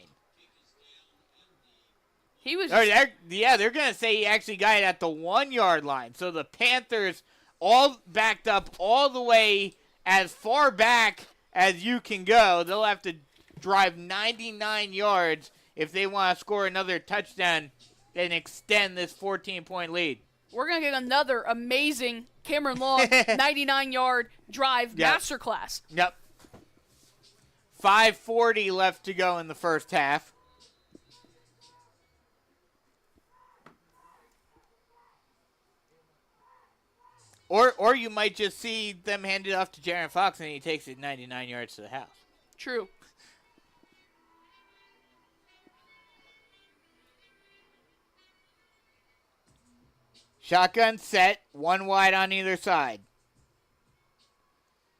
They're going to say he actually got it at the 1-yard line. So the Panthers all backed up all the way as far back as you can go. They'll have to drive 99 yards if they want to score another touchdown and extend this 14-point lead. We're going to get another amazing Cameron Long 99-yard drive masterclass. Yep. 5:40 left to go in the first half. Or you might just see them hand it off to Jaron Fox and he takes it 99 yards to the house. True. Shotgun set, 1 wide on either side.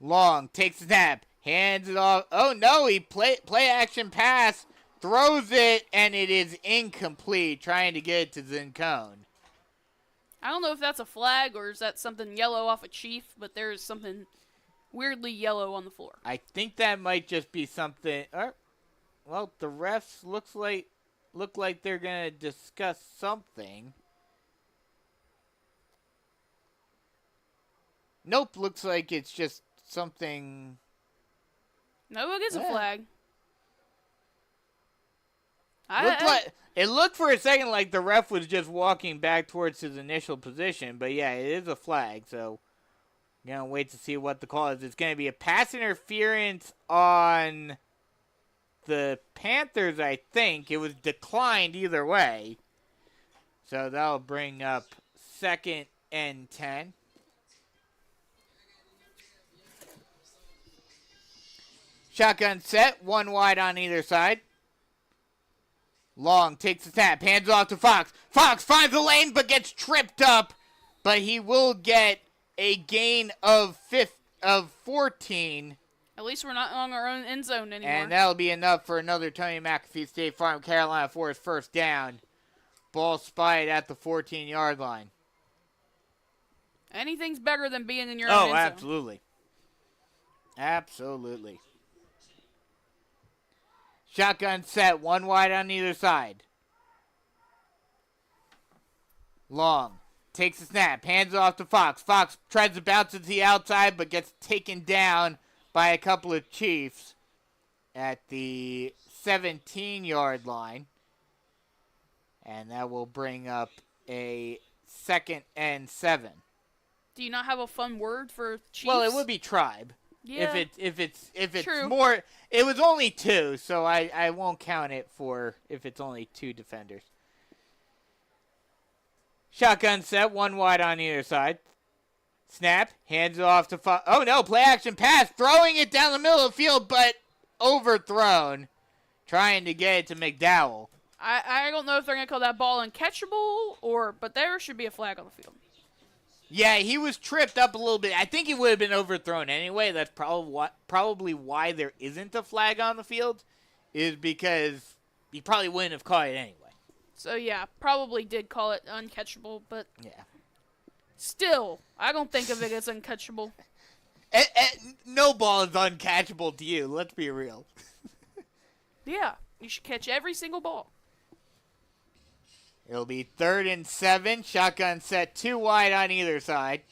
Long takes the snap, hands it off. Oh no, he play action pass, throws it, and it is incomplete, trying to get it to Zincone. I don't know if that's a flag or is that something yellow off a Chief, but there is something weirdly yellow on the floor. I think that might just be something. Well, the refs look like they're gonna discuss something. Nope, looks like it's just something. No, it is a flag. It looked for a second like the ref was just walking back towards his initial position, but yeah, it is a flag, so we're going to wait to see what the call is. It's going to be a pass interference on the Panthers, I think. It was declined either way, so that'll bring up 2nd and 10. Shotgun set, 1 wide on either side. Long takes the snap, hands off to Fox. Fox finds the lane but gets tripped up, but he will get a gain of 14. At least we're not on our own end zone anymore. And that'll be enough for another Tony McAfee State Farm Carolina Forest first down. Ball spied at the 14-yard line. Anything's better than being in your own end zone. Oh, absolutely. Absolutely. Shotgun set, one wide on either side. Long takes the snap, hands it off to Fox. Fox tries to bounce it to the outside, but gets taken down by a couple of Chiefs at the 17-yard line. And that will bring up a 2nd and 7. Do you not have a fun word for Chiefs? Well, it would be tribe. Yeah. If it's True. more, it was only 2, so I won't count it for if it's only 2 defenders. Shotgun set, one wide on either side. Snap, hands it off to oh no, play action pass, throwing it down the middle of the field, but overthrown. Trying to get it to McDowell. I don't know if they're going to call that ball uncatchable, but there should be a flag on the field. Yeah, he was tripped up a little bit. I think he would have been overthrown anyway. That's probably why there isn't a flag on the field, is because he probably wouldn't have caught it anyway. So, yeah, probably did call it uncatchable, but yeah, still, I don't think of it as uncatchable. No ball is uncatchable to you. Let's be real. Yeah, you should catch every single ball. It'll be 3rd and 7. Shotgun set, 2 wide on either side.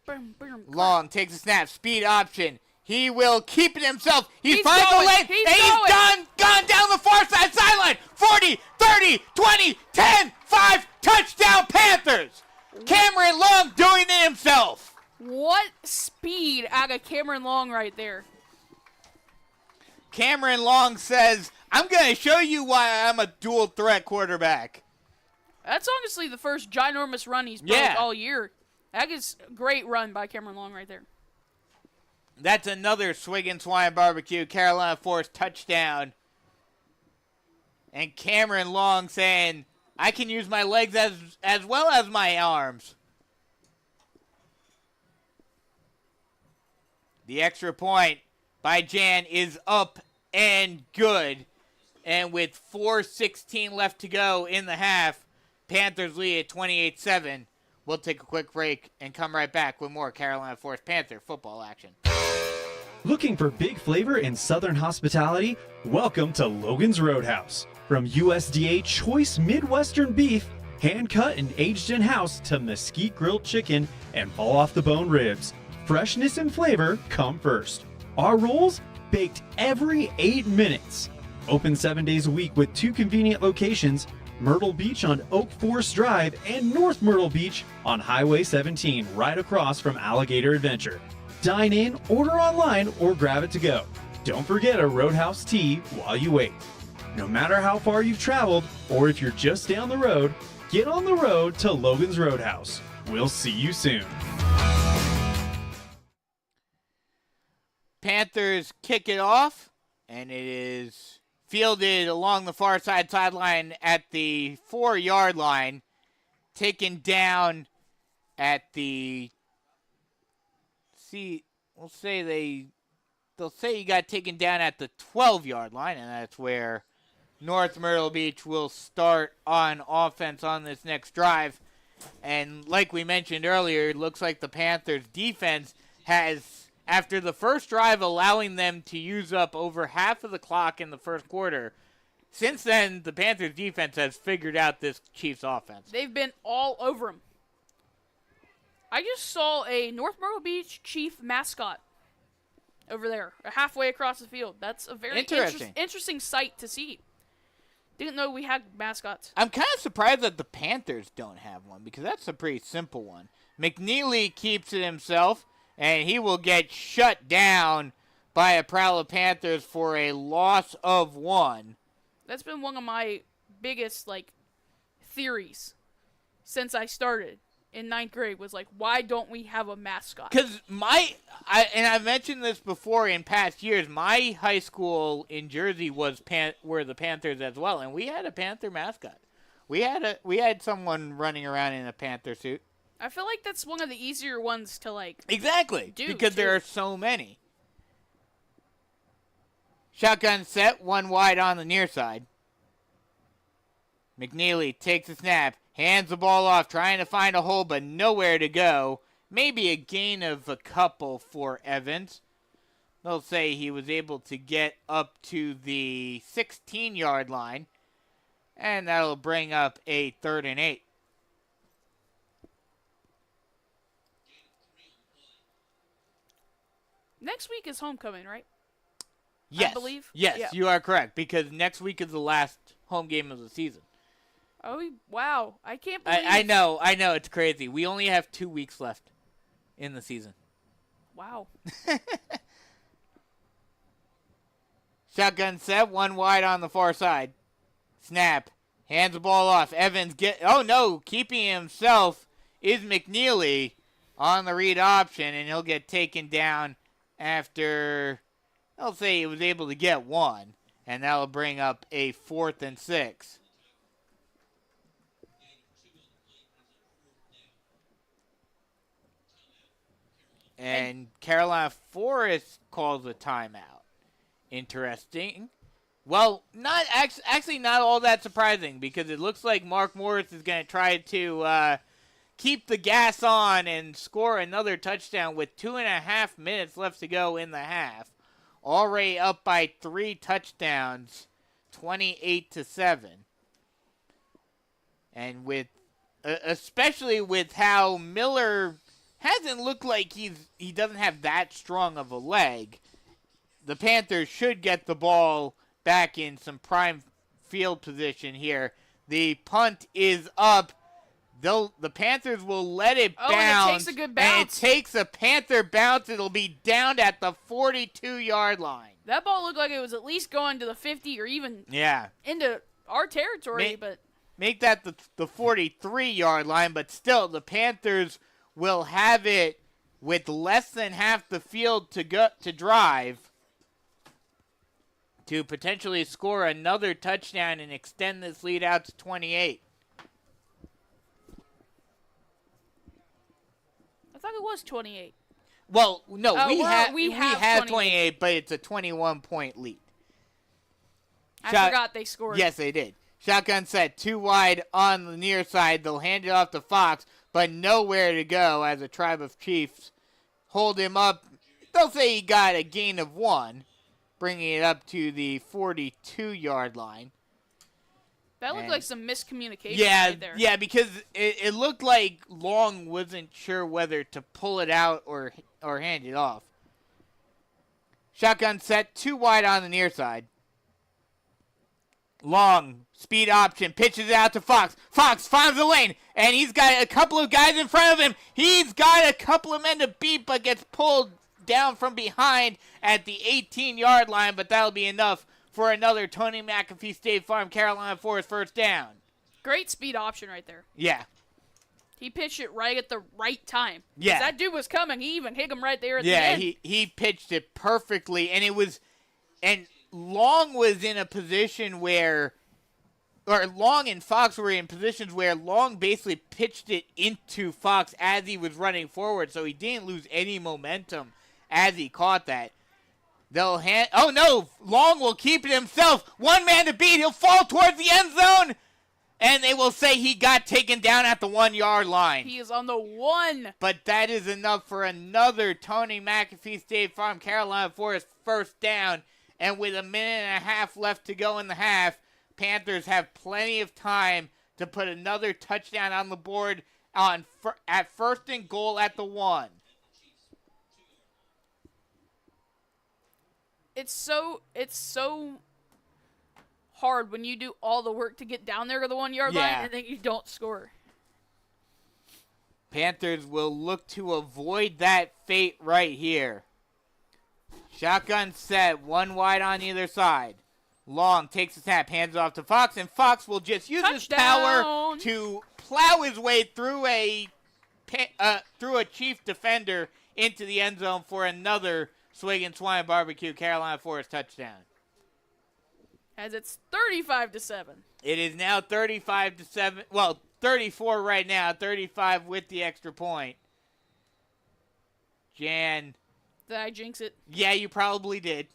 Boom, boom, Long takes a snap, speed option. He will keep it himself. He's finding the going. lane. He's And he's going. gone down the far side sideline. 40, 30, 20, 10, 5. Touchdown Panthers. Cameron Long doing it himself. What speed out of Cameron Long right there. Cameron Long says, I'm going to show you why I'm a dual threat quarterback. That's honestly the first ginormous run he's broke all year. That is a great run by Cameron Long right there. That's another Swig and Swine Barbecue Carolina Force touchdown. And Cameron Long saying, I can use my legs as well as my arms. The extra point by Jan is up and good. And with 4:16 left to go in the half, Panthers lead at 28-7. We'll take a quick break and come right back with more Carolina Force Panther football action. Looking for big flavor in Southern hospitality? Welcome to Logan's Roadhouse. From USDA choice Midwestern beef, hand-cut and aged in-house, to mesquite grilled chicken and fall-off-the-bone ribs, freshness and flavor come first. Our rolls, baked every 8 minutes. Open 7 days a week with 2 convenient locations, Myrtle Beach on Oak Forest Drive and North Myrtle Beach on Highway 17, right across from Alligator Adventure. Dine in, order online, or grab it to go. Don't forget a Roadhouse tea while you wait. No matter how far you've traveled, or if you're just down the road, get on the road to Logan's Roadhouse. We'll see you soon. Panthers kick it off, and it is fielded along the far sideline at the 4-yard line, taken down at the, they'll say you got taken down at the 12-yard line, and that's where North Myrtle Beach will start on offense on this next drive. And like we mentioned earlier, it looks like the Panthers defense has, after the first drive allowing them to use up over half of the clock in the first quarter, since then the Panthers defense has figured out this Chiefs offense. They've been all over him. I just saw a North Myrtle Beach Chief mascot over there, halfway across the field. That's a very interesting sight to see. Didn't know we had mascots. I'm kind of surprised that the Panthers don't have one, because that's a pretty simple one. McNeely keeps it himself, and he will get shut down by a Prowler Panthers for a loss of 1. That's been one of my biggest, theories since I started in 9th grade, was why don't we have a mascot? Because I've mentioned this before in past years, my high school in Jersey were the Panthers as well, and we had a Panther mascot. We had someone running around in a Panther suit. I feel like that's one of the easier ones to exactly do, because too. there are so many. Shotgun set, 1 wide on the near side. McNeely takes a snap, hands the ball off, trying to find a hole, but nowhere to go. Maybe a gain of a couple for Evans. they'll say he was able to get up to the 16-yard line, and that'll bring up a 3rd and 8. Next week is homecoming, right? Yes. I believe. Yes, Yeah. you are correct, because next week is the last home game of the season. Oh, wow. I can't believe I know, it's crazy. We only have 2 weeks left in the season. Wow. Shotgun set, 1 wide on the far side. Snap. Hands the ball off. Evans keeping himself is McNeely on the read option, and he'll get taken down after, I'll say he was able to get 1, and that'll bring up a 4th and 6. And Carolina Forest calls a timeout. Interesting. Well, not actually not all that surprising, because it looks like Mark Morris is going to try to keep the gas on and score another touchdown with 2.5 minutes left to go in the half. Already up by 3 touchdowns, 28-7. And with especially with how Miller hasn't looked like he doesn't have that strong of a leg, the Panthers should get the ball back in some prime field position here. The punt is up. The Panthers will let it bounce. And it takes a good bounce. And it takes a Panther bounce. It'll be down at the 42-yard line. That ball looked like it was at least going to the 50 or even into our territory. Make that the 43-yard line, but still the Panthers will have it with less than half the field to drive to potentially score another touchdown and extend this lead out to 28. I thought it was 28. Well, no, we have 28. 28, but it's a 21-point lead. I forgot they scored. Yes, they did. Shotgun set, 2 wide on the near side. They'll hand it off to Fox, but nowhere to go as a Tribe of Chiefs hold him up. They'll say he got a gain of 1, bringing it up to the 42-yard line. That looked like some miscommunication right there. Yeah, because it looked like Long wasn't sure whether to pull it out or hand it off. Shotgun set, 2 wide on the near side. Long, speed option, pitches it out to Fox. Fox finds the lane, and he's got a couple of guys in front of him. He's got a couple of men to beat, but gets pulled down from behind at the 18-yard line, but that'll be enough for another Tony McAfee State Farm Carolina Forest first down. Great speed option right there. Yeah. He pitched it right at the right time. Yeah. That dude was coming. He even hit him right there at the end. Yeah, he pitched it perfectly, and Long was in a position where, or Long and Fox were in positions where Long basically pitched it into Fox as he was running forward, so he didn't lose any momentum as he caught that. Oh no, Long will keep it himself. 1 man to beat. He'll fall towards the end zone, and they will say he got taken down at the 1-yard line. He is on the 1. But that is enough for another Tony McAfee State Farm Carolina Forest first down. And with 1.5 minutes left to go in the half, Panthers have plenty of time to put another touchdown on the board at 1st and goal at the 1. It's so hard when you do all the work to get down there to the 1-yard line and then you don't score. Panthers will look to avoid that fate right here. Shotgun set, 1 wide on either side. Long takes the snap, hands it off to Fox, and Fox will just use his power to plow his way through a Chief defender into the end zone for another Swig and Swine Barbecue Carolina Forest touchdown. As it's 35-7. It is now 35-7. Well, 34 right now, 35 with the extra point. Jan. Did I jinx it? Yeah, you probably did.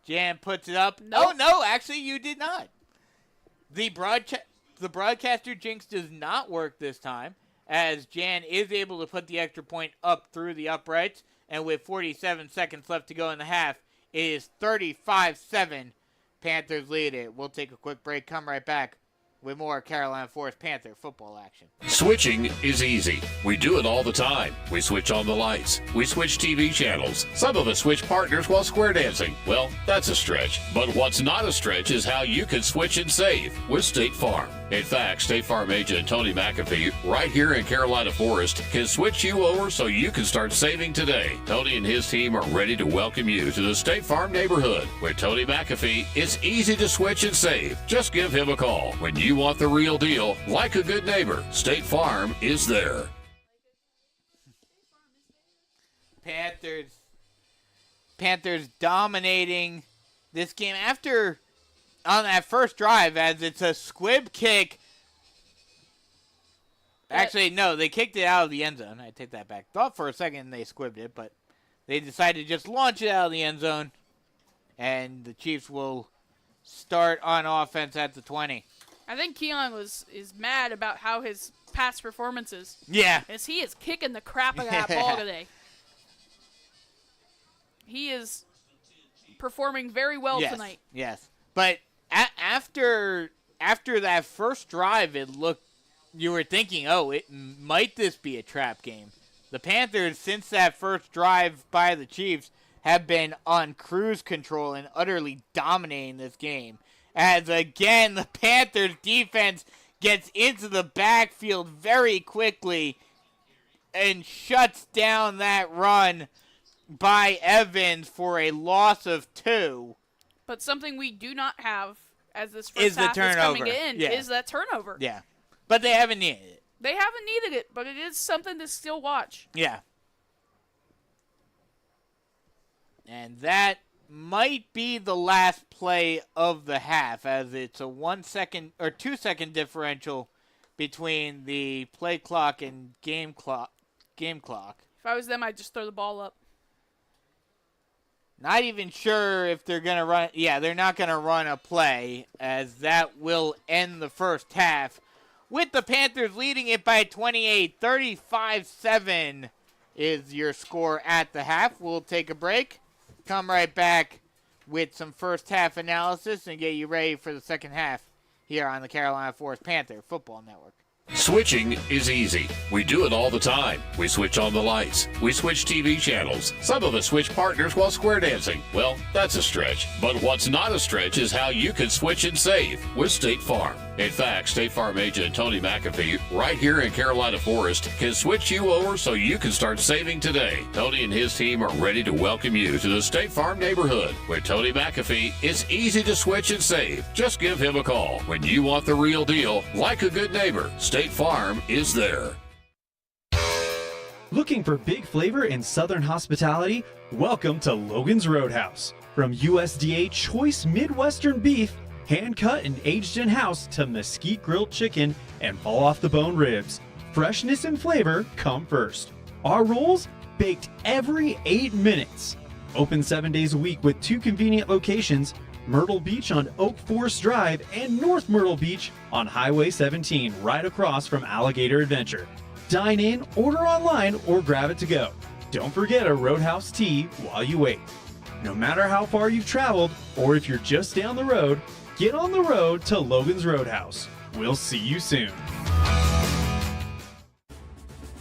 Jan puts it up. Nope. Oh, no, actually, you did not. The broadcaster jinx does not work this time, as Jan is able to put the extra point up through the uprights. And with 47 seconds left to go in the half, it is 35-7. Panthers lead it. We'll take a quick break. Come right back with more Carolina Forest Panther football action. Switching is easy. We do it all the time. We switch on the lights. We switch TV channels. Some of us switch partners while square dancing. Well, that's a stretch. But what's not a stretch is how you can switch and save with State Farm. In fact, State Farm agent Tony McAfee, right here in Carolina Forest, can switch you over so you can start saving today. Tony and his team are ready to welcome you to the State Farm neighborhood. With Tony McAfee, it's easy to switch and save. Just give him a call. When you want the real deal, like a good neighbor, State Farm is there. Panthers dominating this game after on that first drive, as it's a squib kick. Actually, no, they kicked it out of the end zone. I take that back. Thought for a second they squibbed it, but they decided to just launch it out of the end zone. And the Chiefs will start on offense at the 20. I think Keon is mad about how his past performances. Yeah. As he is kicking the crap out of that ball today. He is performing very well tonight. Yes. But after that first drive, you were thinking, might this be a trap game? The Panthers, since that first drive by the Chiefs, have been on cruise control and utterly dominating this game. As again, the Panthers defense gets into the backfield very quickly and shuts down that run by Evans for a loss of 2. But something we do not have as this first half is coming in is that turnover. Yeah. But they haven't needed it. They haven't needed it, but it is something to still watch. Yeah. And that might be the last play of the half, as it's a 1 second or 2 second differential between the play clock and game clock. If I was them, I'd just throw the ball up. Not even sure if they're going to run. Yeah, they're not going to run a play, as that will end the first half, with the Panthers leading it by 28. 35-7 is your score at the half. We'll take a break. Come right back with some first half analysis and get you ready for the second half here on the Carolina Forest Panther Football Network. Switching is easy. We do it all the time. We switch on the lights. We switch TV channels. Some of us switch partners while square dancing. Well, that's a stretch. But what's not a stretch is how you can switch and save with State Farm. In fact, State Farm agent Tony McAfee, right here in Carolina Forest, can switch you over so you can start saving today. Tony and his team are ready to welcome you to the State Farm neighborhood. With Tony McAfee, it's easy to switch and save. Just give him a call. When you want the real deal, like a good neighbor, State Farm is there. Looking for big flavor in Southern hospitality? Welcome to Logan's Roadhouse. From USDA choice Midwestern beef, hand-cut and aged in-house, to mesquite grilled chicken and fall-off-the-bone ribs, freshness and flavor come first. Our rolls, baked every 8 minutes. Open 7 days a week with 2 convenient locations, Myrtle Beach on Oak Forest Drive and North Myrtle Beach on Highway 17, right across from Alligator Adventure. Dine in, order online, or grab it to go. Don't forget a Roadhouse tea while you wait. No matter how far you've traveled, or if you're just down the road, get on the road to Logan's Roadhouse. We'll see you soon.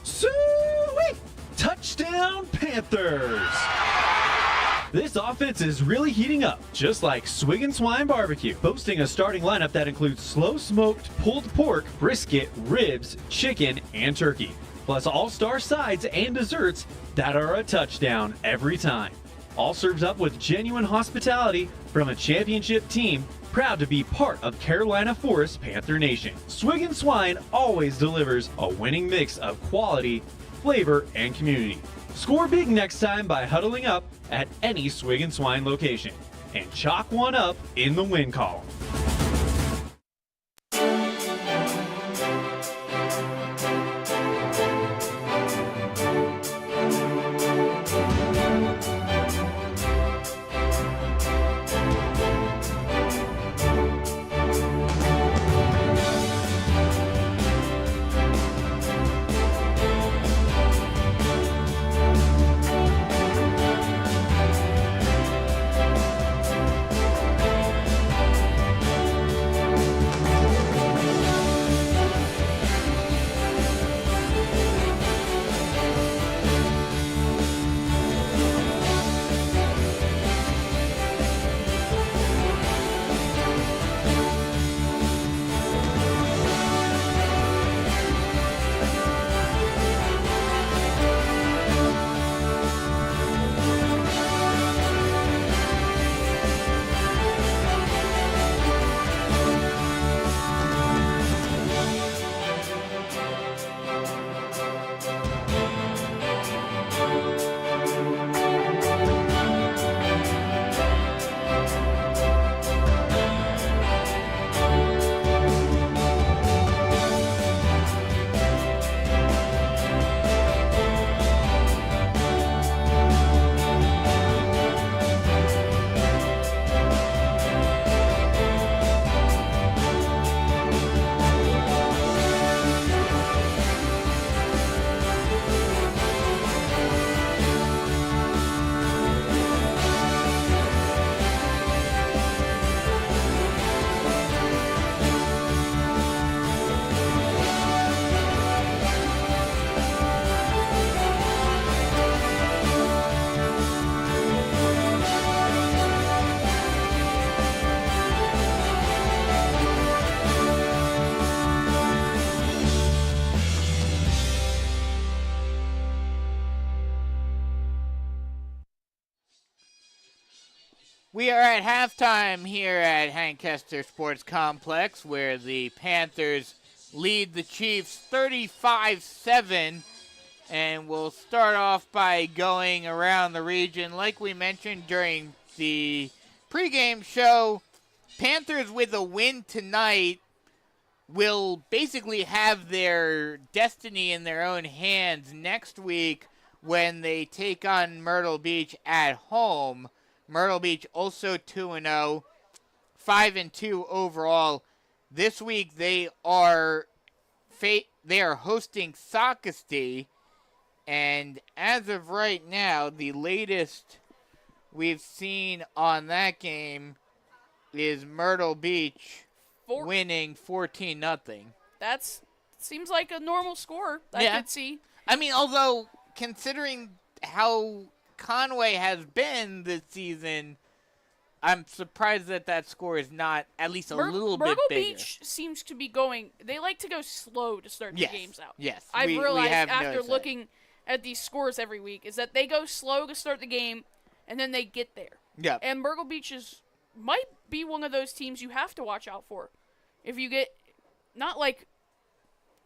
Sweet! Touchdown Panthers! This offense is really heating up, just like Swig and Swine Barbecue, boasting a starting lineup that includes slow-smoked pulled pork, brisket, ribs, chicken, and turkey, plus all-star sides and desserts that are a touchdown every time. All served up with genuine hospitality from a championship team proud to be part of Carolina Forest Panther Nation. Swig and Swine always delivers a winning mix of quality, flavor, and community. Score big next time by huddling up at any Swig and Swine location and chalk one up in the win column. We are at halftime here at Hank Kester Sports Complex, where the Panthers lead the Chiefs 35-7. And we'll start off by going around the region. Like we mentioned during the pregame show, Panthers with a win tonight will basically have their destiny in their own hands next week when they take on Myrtle Beach at home. Myrtle Beach also 2-0, 5-2 overall. This week they are hosting Socastee, and as of right now, the latest we've seen on that game is Myrtle Beach winning 14-0. That's seems like a normal score I could see. I mean, although considering how Conway has been this season, I'm surprised that score is not at least a little bit Myrtle bigger. Beach seems to be going. They like to go slow to start the games out. Yes, I've realized after noticed looking at these scores every week is that they go slow to start the game, and then they get there. Yeah. And Myrtle Beach might be one of those teams you have to watch out for. If you get, not like,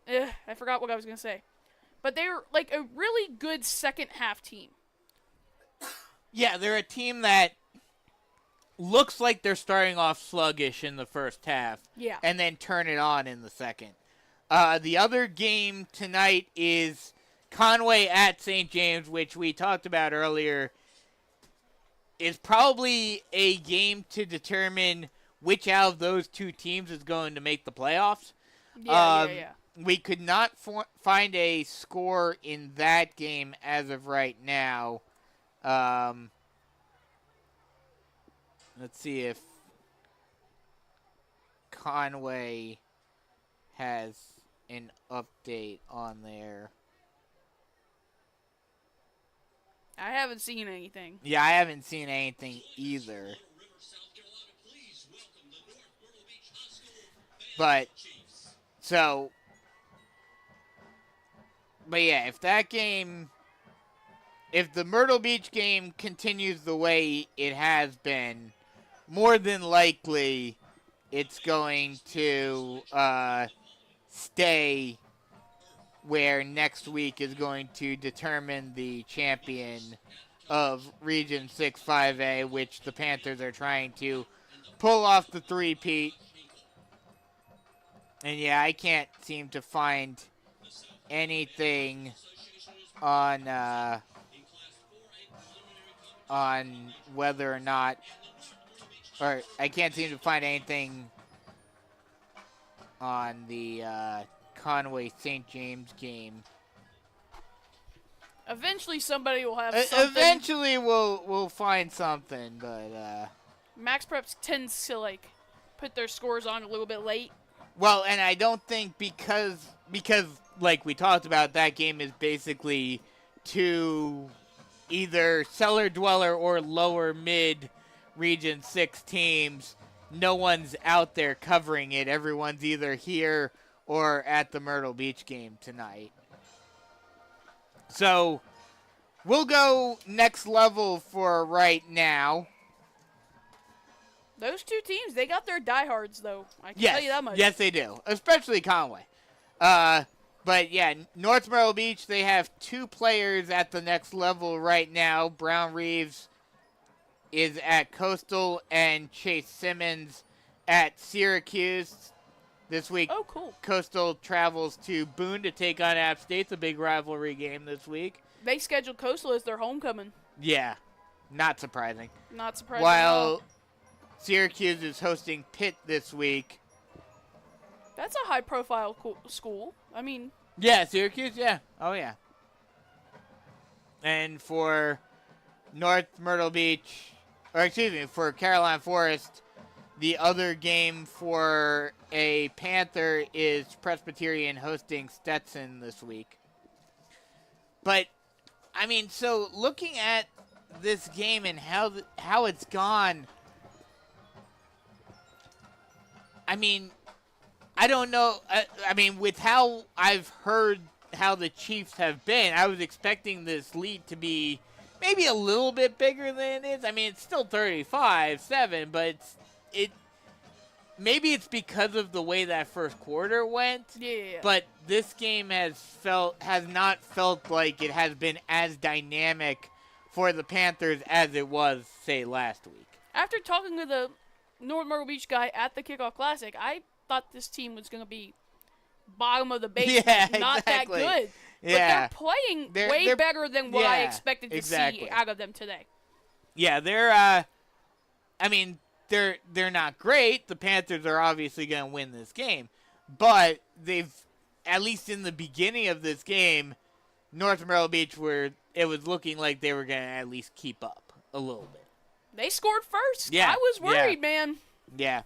I forgot what I was going to say. But they're like a really good second half team. Yeah, they're a team that looks like they're starting off sluggish in the first half. Yeah. And then turn it on in the second. The other game tonight is Conway at St. James, which we talked about earlier, is probably a game to determine which out of those two teams is going to make the playoffs. Yeah. We could not find a score in that game as of right now. Let's see if Conway has an update on there. I haven't seen anything. Yeah, I haven't seen anything either. But yeah, if the Myrtle Beach game continues the way it has been, more than likely it's going to stay where next week is going to determine the champion of Region 6-5A, which the Panthers are trying to pull off the three-peat. And yeah, I can't seem to find anything on whether or not, or I can't seem to find anything on the Conway St. James game. Eventually somebody will have something. Eventually we'll find something, but Max Preps tends to like put their scores on a little bit late. Well, and I don't think because like we talked about, that game is basically to either cellar dweller or lower mid Region 6 teams. No one's out there covering it. Everyone's either here or at the Myrtle Beach game tonight. So we'll go next level for right now. Those two teams, they got their diehards, though. I can tell you that much. Yes, they do. Especially Conway. But, yeah, North Myrtle Beach, they have two players at the next level right now. Brown Reeves is at Coastal and Chase Simmons at Syracuse. This week, oh, cool. Coastal travels to Boone to take on App State, the big rivalry game this week. They scheduled Coastal as their homecoming. Yeah, not surprising. Not surprising. While Syracuse is hosting Pitt this week. That's a high-profile school. I mean... Yeah, Syracuse, yeah. Oh, yeah. And for North Myrtle Beach, or excuse me, for Caroline Forest, the other game for a Panther is Presbyterian hosting Stetson this week. But, I mean, so looking at this game and how it's gone, I mean, I don't know. I mean, with how I've heard how the Chiefs have been, I was expecting this lead to be maybe a little bit bigger than it is. I mean, it's still 35-7, but maybe it's because of the way that first quarter went. Yeah. But this game has not felt like it has been as dynamic for the Panthers as it was, say, last week. After talking to the North Myrtle Beach guy at the Kickoff Classic, I thought this team was going to be bottom of the basement, not exactly. that good. Yeah. But they're playing way better than what I expected to see out of them today. Yeah, they're not great. The Panthers are obviously going to win this game. But they've, at least in the beginning of this game, North Myrtle Beach it was looking like they were going to at least keep up a little bit. They scored first. Yeah. I was worried, man. Yeah.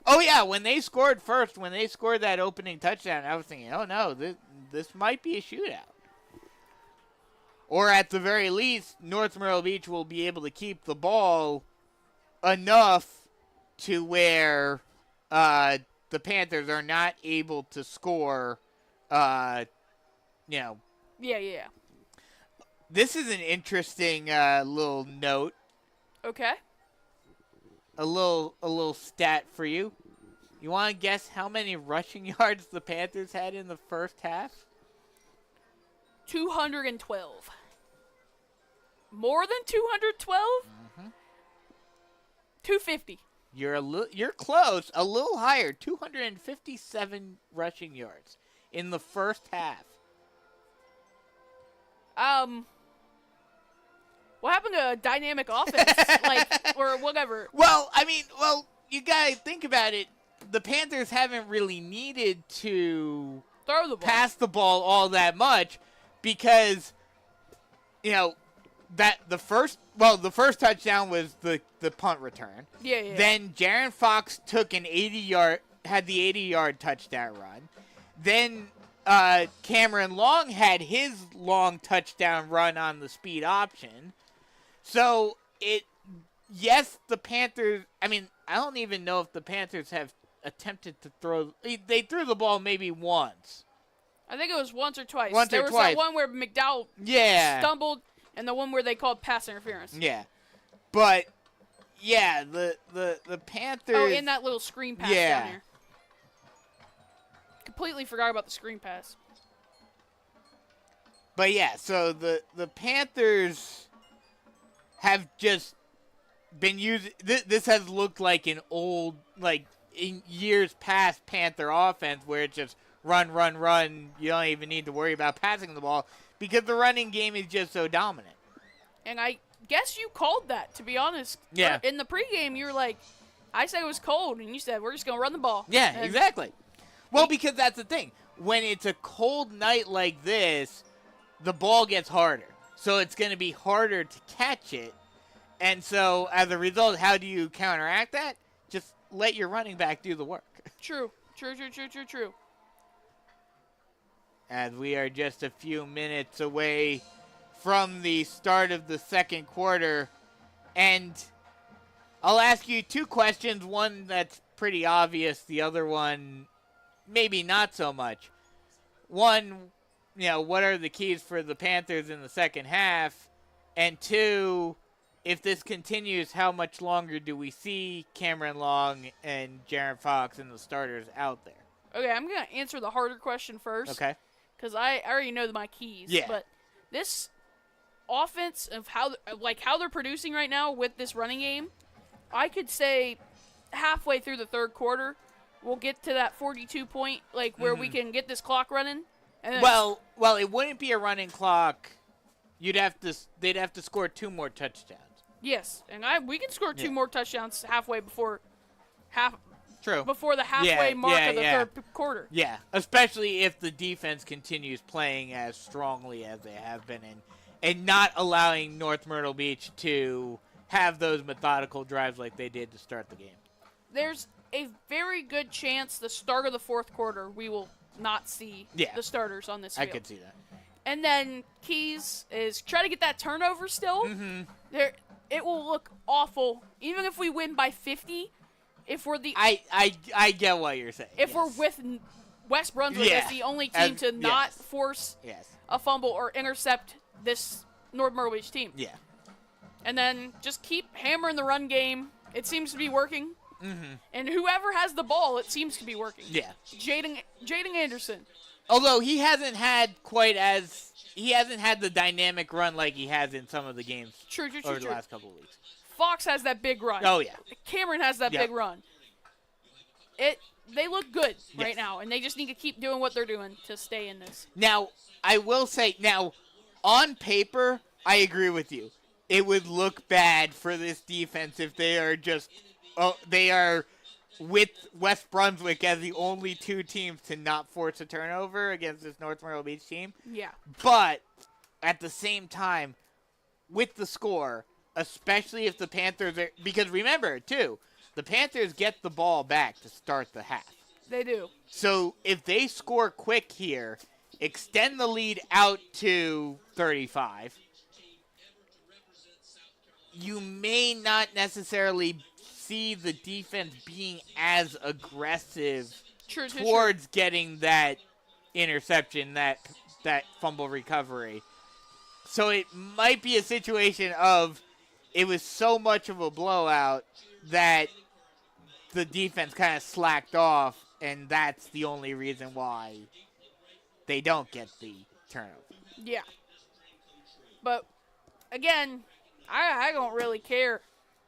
Oh, yeah, when they scored first, when they scored that opening touchdown, I was thinking, oh, no, this might be a shootout. Or at the very least, North Myrtle Beach will be able to keep the ball enough to where the Panthers are not able to score, Yeah. This is an interesting little note. Okay. A little stat for you. You want to guess how many rushing yards the Panthers had in the first half? 212. More than 212? 250. You're close, a little higher. 257 rushing yards in the first half. What happened to a dynamic offense, or whatever? Well, you gotta think about it. The Panthers haven't really needed to Throw the ball. pass the ball all that much because, that the first touchdown was the punt return. Yeah. Then Jaron Fox took had the 80-yard touchdown run. Then Cameron Long had his long touchdown run on the speed option. So the Panthers, I don't even know if the Panthers have attempted to throw. They threw the ball maybe once. I think it was once or twice. There was that one where McDowell stumbled, and the one where they called pass interference. Yeah. But, the Panthers. Oh, and that little screen pass down here. Completely forgot about the screen pass. But, so the Panthers have just been using. This has looked like an old, in years past Panther offense where it's just run. You don't even need to worry about passing the ball because the running game is just so dominant. And I guess you called that, to be honest. Yeah. In the pregame, you were like, I said it was cold, and you said, we're just going to run the ball. Yeah, and exactly. Well, because that's the thing. When it's a cold night like this, the ball gets harder. So it's going to be harder to catch it. And so, as a result, how do you counteract that? Just let your running back do the work. True. As we are just a few minutes away from the start of the second quarter. And I'll ask you two questions. One that's pretty obvious. The other one, maybe not so much. One, what are the keys for the Panthers in the second half? And two, if this continues, how much longer do we see Cameron Long and Jaron Fox and the starters out there? Okay, I'm going to answer the harder question first. Okay. Because I already know my keys. Yeah. But this offense of how they're producing right now with this running game, I could say halfway through the third quarter, we'll get to that 42 point, where we can get this clock running. And then Well, it wouldn't be a running clock. They'd have to score 2 more touchdowns. yes, and we can score 2 more touchdowns halfway before True. the halfway mark of the third quarter. Yeah, especially if the defense continues playing as strongly as they have been and not allowing North Myrtle Beach to have those methodical drives like they did to start the game. There's a very good chance the start of the fourth quarter we will not see the starters on this field. I could see that. And then keys is try to get that turnover still. Mm-hmm. It will look awful, even if we win by 50. If we're the I get what you're saying. If we're with West Brunswick as the only team to not force a fumble or intercept this North Myrtle Beach team. Yeah. And then just keep hammering the run game. It seems to be working. Mm-hmm. And whoever has the ball, it seems to be working. Yeah. Jaden Anderson. Although he hasn't had the dynamic run like he has in some of the games True. over the last couple of weeks. Fox has that big run. Oh, yeah. Cameron has that big run. They look good right now, and they just need to keep doing what they're doing to stay in this. Now, I will say, on paper, I agree with you. It would look bad for this defense if they are with West Brunswick as the only two teams to not force a turnover against this North Myrtle Beach team. Yeah. But at the same time, with the score, especially if the Panthers are, because remember too, the Panthers get the ball back to start the half. They do. So if they score quick here, extend the lead out to 35, you may not necessarily see the defense being as aggressive towards getting that interception, that fumble recovery. So it might be a situation of it was so much of a blowout that the defense kind of slacked off, and that's the only reason why they don't get the turnover. Yeah. But, again, I don't really care.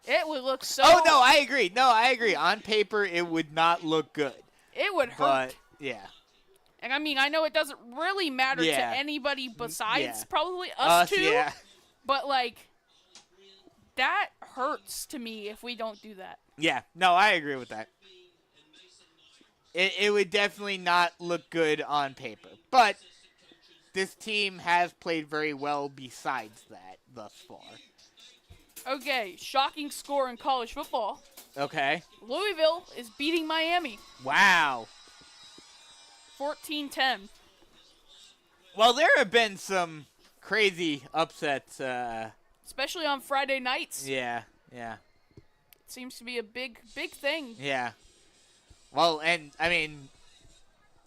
It would look so... Oh, no, I agree. On paper, it would not look good. It would hurt. But, yeah. And, I mean, I know it doesn't really matter to anybody besides probably us two. Yeah. But, like, that hurts to me if we don't do that. Yeah. No, I agree with that. It would definitely not look good on paper. But this team has played very well besides that thus far. Okay, shocking score in college football. Okay. Louisville is beating Miami. Wow. 14-10. Well, there have been some crazy upsets. Especially on Friday nights. Yeah. It seems to be a big thing. Yeah. Well, and, I mean,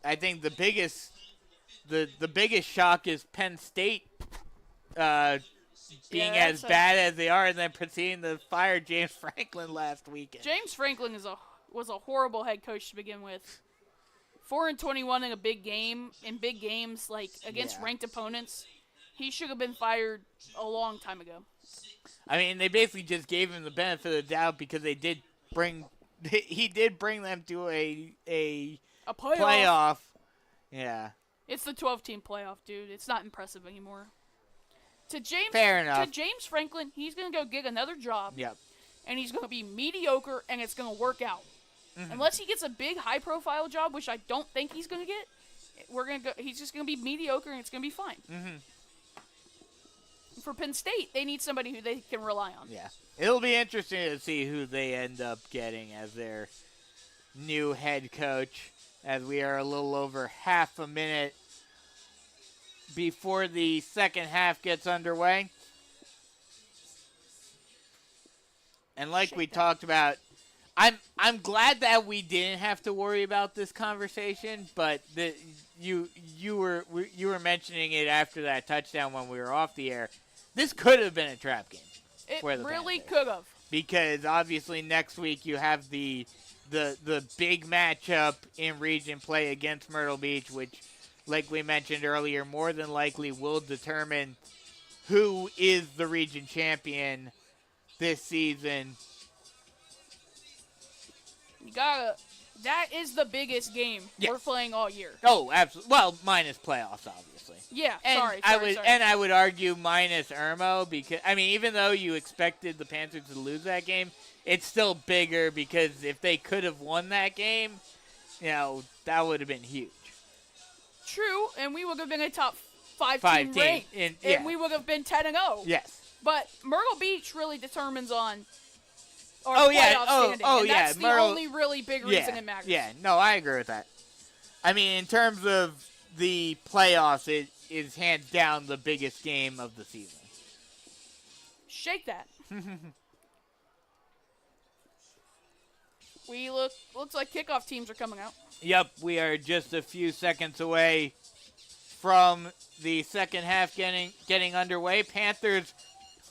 I think the biggest shock is Penn State being as bad as they are and then proceeding to fire James Franklin last weekend. James Franklin was a horrible head coach to begin with. 4-21 in a big game, in big games, like against ranked opponents. He should have been fired a long time ago. I mean, they basically just gave him the benefit of the doubt because he did bring them to a playoff. Yeah. It's the 12-team playoff, dude. It's not impressive anymore. Fair enough. To James Franklin, he's going to go get another job. Yep. And he's going to be mediocre, and it's going to work out. Mm-hmm. Unless he gets a big, high-profile job, which I don't think he's going to get, he's just going to be mediocre, and it's going to be fine. Mm-hmm. For Penn State, they need somebody who they can rely on. Yeah. It'll be interesting to see who they end up getting as their new head coach, as we are a little over half a minute before the second half gets underway. And like we talked about, I'm glad that we didn't have to worry about this conversation, but you were mentioning it after that touchdown when we were off the air. This could have been a trap game. It really could have. Because obviously next week you have the big matchup in region play against Myrtle Beach, which, like we mentioned earlier, more than likely will determine who is the region champion this season. That is the biggest game we're playing all year. Oh, absolutely. Well, minus playoffs, obviously. Yeah, and sorry. And I would argue minus Irmo because, I mean, even though you expected the Panthers to lose that game, it's still bigger because if they could have won that game, that would have been huge. True, and we would have been a top five team ranked, and we would have been 10-0. Yes. But Myrtle Beach really determines on our playoff standing. And that's the Myrtle, only really big reason it matters. Yeah, no, I agree with that. I mean, in terms of the playoffs, it is hands down the biggest game of the season. Shake that. Looks like kickoff teams are coming out. Yep, we are just a few seconds away from the second half getting underway. Panthers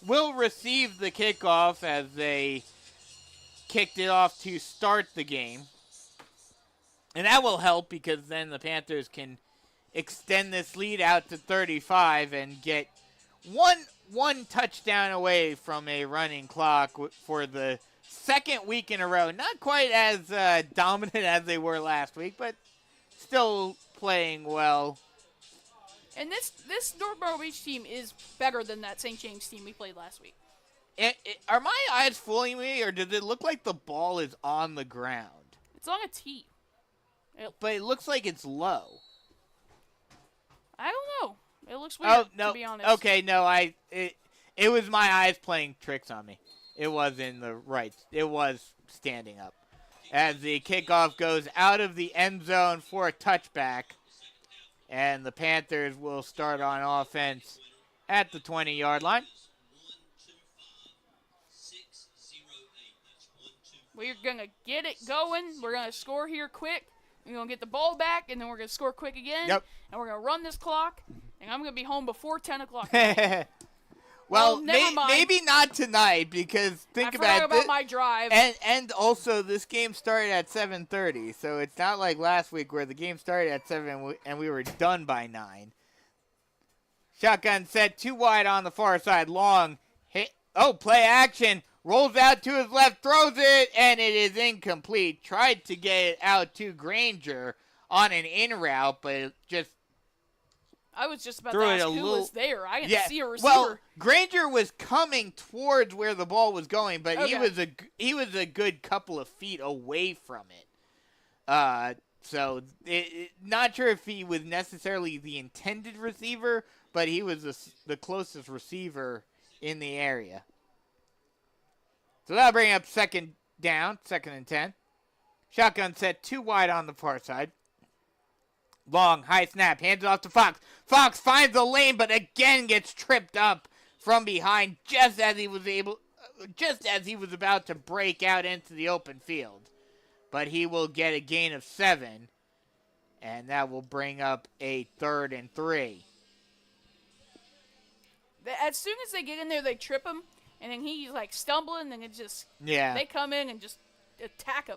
will receive the kickoff as they kicked it off to start the game. And that will help because then the Panthers can extend this lead out to 35 and get one touchdown away from a running clock for the second week in a row. Not quite as dominant as they were last week, but still playing well. And this North Myrtle Beach team is better than that St. James team we played last week. Are my eyes fooling me, or does it look like the ball is on the ground? It's on a tee. But it looks like it's low. I don't know. It looks weird, no. to be honest. Okay, no, it was my eyes playing tricks on me. It was in the right. It was standing up. As the kickoff goes out of the end zone for a touchback. And the Panthers will start on offense at the 20-yard line. We're going to get it going. We're going to score here quick. We're going to get the ball back, and then we're going to score quick again. Yep. And we're going to run this clock, and I'm going to be home before 10 o'clock. Well, never mind. maybe not tonight because I forgot about my drive. And also this game started at 7:30, so it's not like last week where the game started at 7 and we were done by 9. Shotgun set, 2 wide on the far side, long hit. Oh, play action. Rolls out to his left, throws it, and it is incomplete. Tried to get it out to Granger on an in route, but it just I was just about to ask who was there. I didn't see a receiver. Well, Granger was coming towards where the ball was going, but Okay. he was a good couple of feet away from it. So not sure if he was necessarily the intended receiver, but he was the closest receiver in the area. So that'll bring up second down, 2nd and 10. Shotgun set, 2 wide on the far side. Long, high snap, hands it off to Fox. Fox finds the lane, but again gets tripped up from behind just as he was about to break out into the open field. But he will get a gain of 7, and that will bring up a 3rd and 3. As soon as they get in there, they trip him, and then he's like stumbling, and it just they come in and just attack him.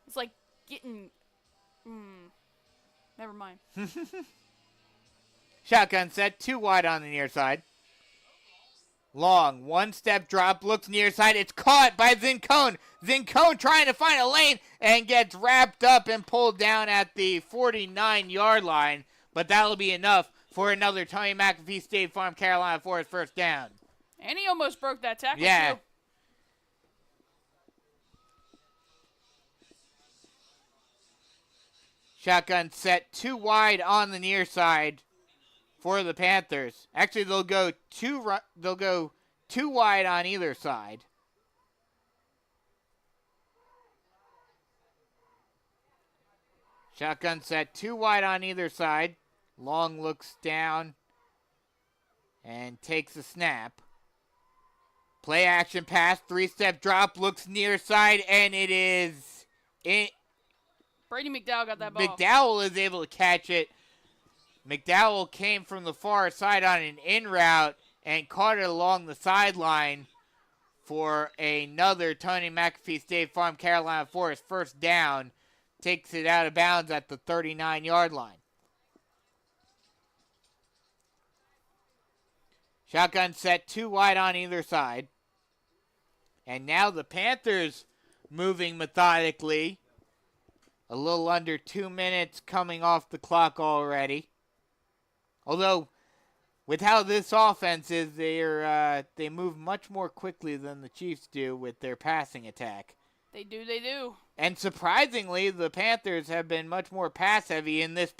It's like getting. Never mind. Shotgun set, 2 wide on the near side. Long, 1-step drop, looks near side. It's caught by Zincone. Zincone trying to find a lane and gets wrapped up and pulled down at the 49-yard line. But that'll be enough for another Tony McAfee State Farm Carolina Forest first down. And he almost broke that tackle, Yeah. too. Shotgun set, 2 wide on the near side for the Panthers. Actually, they'll go two wide on either side. Shotgun set, 2 wide on either side. Long looks down and takes a snap. Play action pass, 3-step drop, looks near side, and it is Brady McDowell got that ball. McDowell is able to catch it. McDowell came from the far side on an in route and caught it along the sideline for another Tony McAfee State Farm Carolina Forest first down. Takes it out of bounds at the 39-yard line. Shotgun set, 2 wide on either side. And now the Panthers moving methodically. A little under 2 minutes coming off the clock already. Although, with how this offense is, they move much more quickly than the Chiefs do with their passing attack. They do. And surprisingly, the Panthers have been much more pass-heavy in this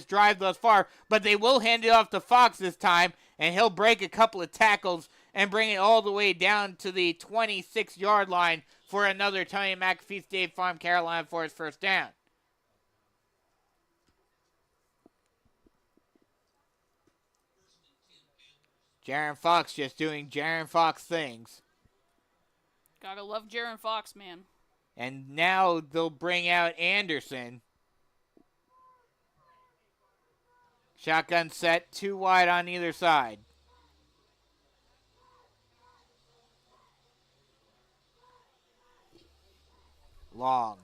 drive thus far. But they will hand it off to Fox this time, and he'll break a couple of tackles and bring it all the way down to the 26-yard line for another Tony McAfee State Farm Carolina Forest first down. Jaron Fox just doing Jaron Fox things. Gotta love Jaron Fox, man. And now they'll bring out Anderson. Shotgun set, 2 wide on either side. Long.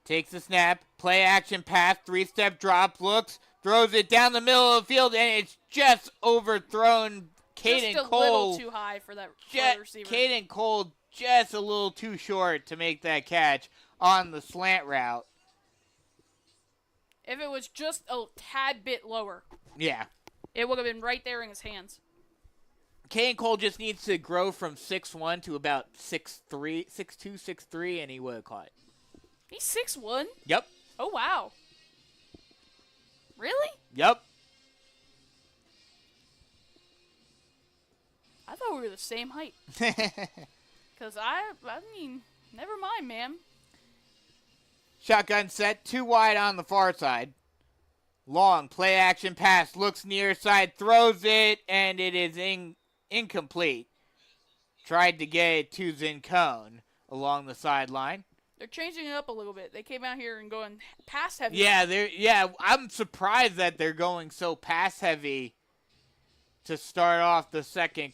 Takes the snap. Play action pass. 3-step drop. Looks. Throws it down the middle of the field, and it's just overthrown. Just a little too high for that receiver. Caden Cole just a little too short to make that catch on the slant route. If it was just a tad bit lower. Yeah. It would have been right there in his hands. Caden Cole just needs to grow from 6'1" to about 6'3", 6'2", 6'3", and he would have caught it. He's 6'1"? Yep. Oh, wow. Really? Yep. I thought we were the same height. Because I mean, never mind, ma'am. Shotgun set, 2 wide on the far side. Long play action pass, looks near side, throws it, and it is incomplete. Tried to get it to Zincone along the sideline. They're changing it up a little bit. They came out here and going pass heavy. Yeah, I'm surprised that they're going so pass heavy to start off the second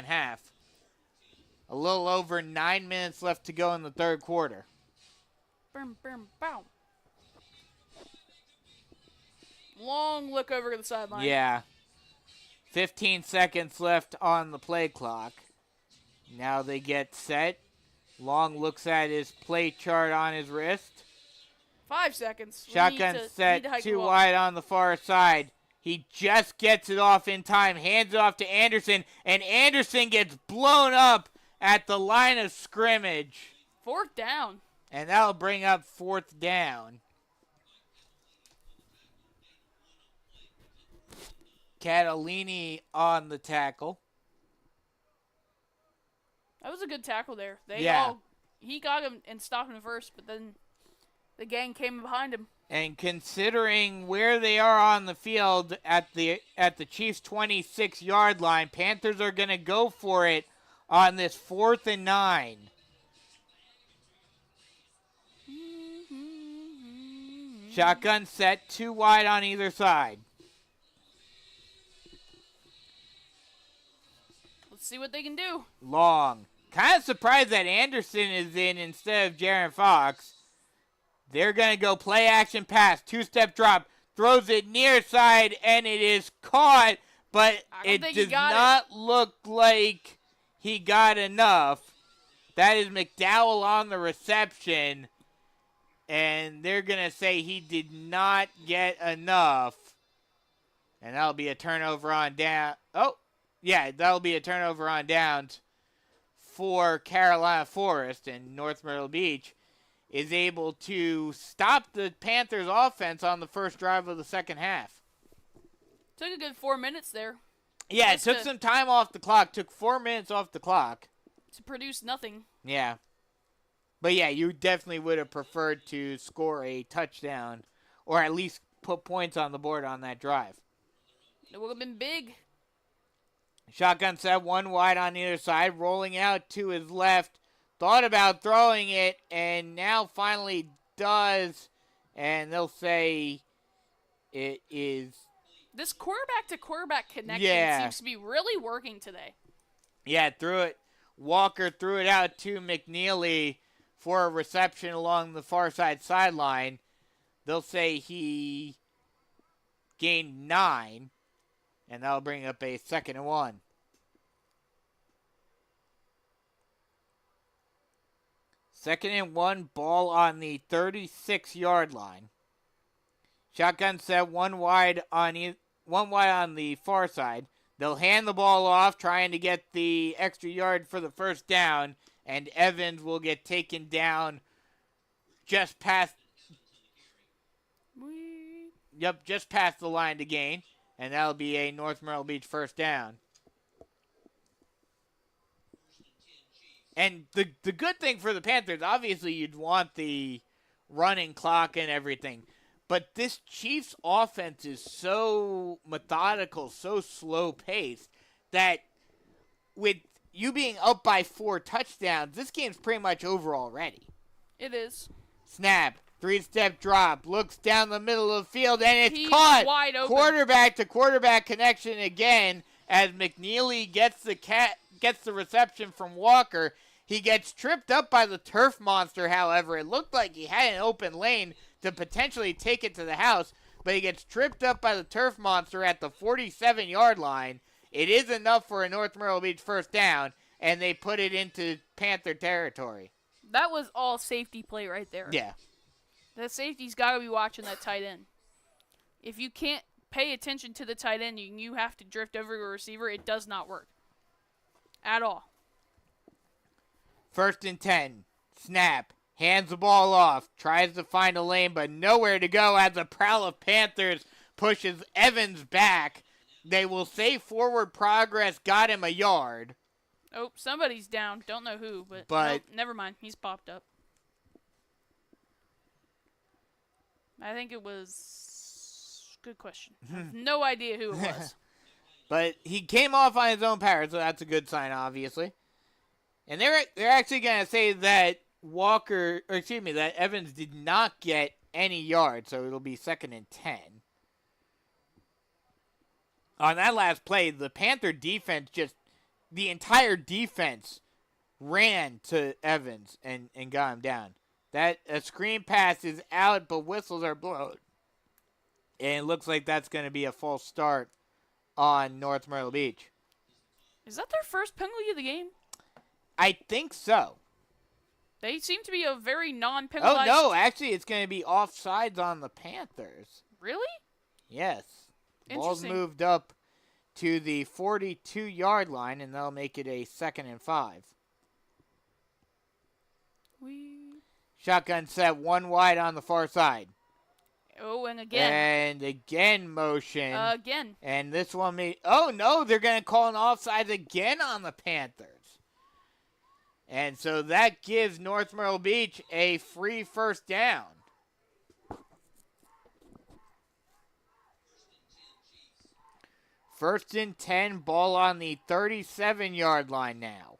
half. A little over 9 minutes left to go in the third quarter. Boom, boom, boom. Long look over to the sideline. Yeah. 15 seconds left on the play clock. Now they get set. Long looks at his play chart on his wrist. 5 seconds. Shotgun set, 2 wide on the far side. He just gets it off in time, hands it off to Anderson, and Anderson gets blown up at the line of scrimmage. 4th down. And that'll bring up 4th down. Catalini on the tackle. That was a good tackle there. He got him and stopped him first, but then the gang came behind him. And considering where they are on the field at the Chiefs' 26-yard line, Panthers are going to go for it on this 4th and 9. Shotgun set, 2 wide on either side. Let's see what they can do. Long. Kind of surprised that Anderson is in instead of Jaron Fox. They're going to go play action pass, 2-step drop, throws it near side, and it is caught, but it does not look like he got enough. That is McDowell on the reception, and they're going to say he did not get enough. And that'll be a turnover on down. Oh, yeah, that'll be a turnover on downs for Carolina Forest, and North Myrtle Beach is able to stop the Panthers' offense on the first drive of the second half. Took a good 4 minutes there. Yeah, it took some time off the clock. Took 4 minutes off the clock. To produce nothing. Yeah. But yeah, you definitely would have preferred to score a touchdown or at least put points on the board on that drive. It would have been big. Shotgun set, 1 wide on either side, rolling out to his left. Thought about throwing it, and now finally does. And they'll say it is. This quarterback-to-quarterback connection seems to be really working today. Yeah, threw it. Walker threw it out to McNeely for a reception along the far side sideline. They'll say he gained 9, and that'll bring up a 2nd and 1. Second and 1, ball on the 36-yard line. Shotgun set, 1 wide on the far side. They'll hand the ball off, trying to get the extra yard for the first down, and Evans will get taken down just past the line to gain, and that'll be a North Myrtle Beach first down. And the good thing for the Panthers, obviously you'd want the running clock and everything, but this Chiefs offense is so methodical, so slow-paced, that with you being up by 4 touchdowns, this game's pretty much over already. It is. Snap, 3-step drop, looks down the middle of the field, and it's He's caught. Wide open. Quarterback-to-quarterback connection again as McNeely gets the reception from Walker. He gets tripped up by the turf monster, however. It looked like he had an open lane to potentially take it to the house, but he gets tripped up by the turf monster at the 47-yard line. It is enough for a North Myrtle Beach first down, and they put it into Panther territory. That was all safety play right there. Yeah. The safety's got to be watching that tight end. If you can't pay attention to the tight end and you have to drift over your receiver, it does not work. At all. 1st and 10. Snap. Hands the ball off. Tries to find a lane, but nowhere to go as a prowl of Panthers pushes Evans back. They will say forward progress got him a yard. Oh, somebody's down. Don't know who, but nope, never mind. He's popped up. I think it was... Good question. I have no idea who it was. But he came off on his own power, so that's a good sign, obviously. And they're actually going to say that that Evans did not get any yards, so it'll be 2nd and 10. On that last play, the Panther defense the entire defense ran to Evans and got him down. A screen pass is out, but whistles are blown. And it looks like that's going to be a false start on North Myrtle Beach. Is that their first penalty of the game? I think so. They seem to be a very non-penalized... Oh, no. Actually, it's going to be offsides on the Panthers. Really? Yes. Ball's moved up to the 42-yard line, and they'll make it a 2nd and 5. Shotgun set, one wide on the far side. Oh, and again. And again motion. Again. And this one oh, no, they're going to call an offside again on the Panthers. And so that gives North Myrtle Beach a free first down. First and 10, ball on the 37-yard line now.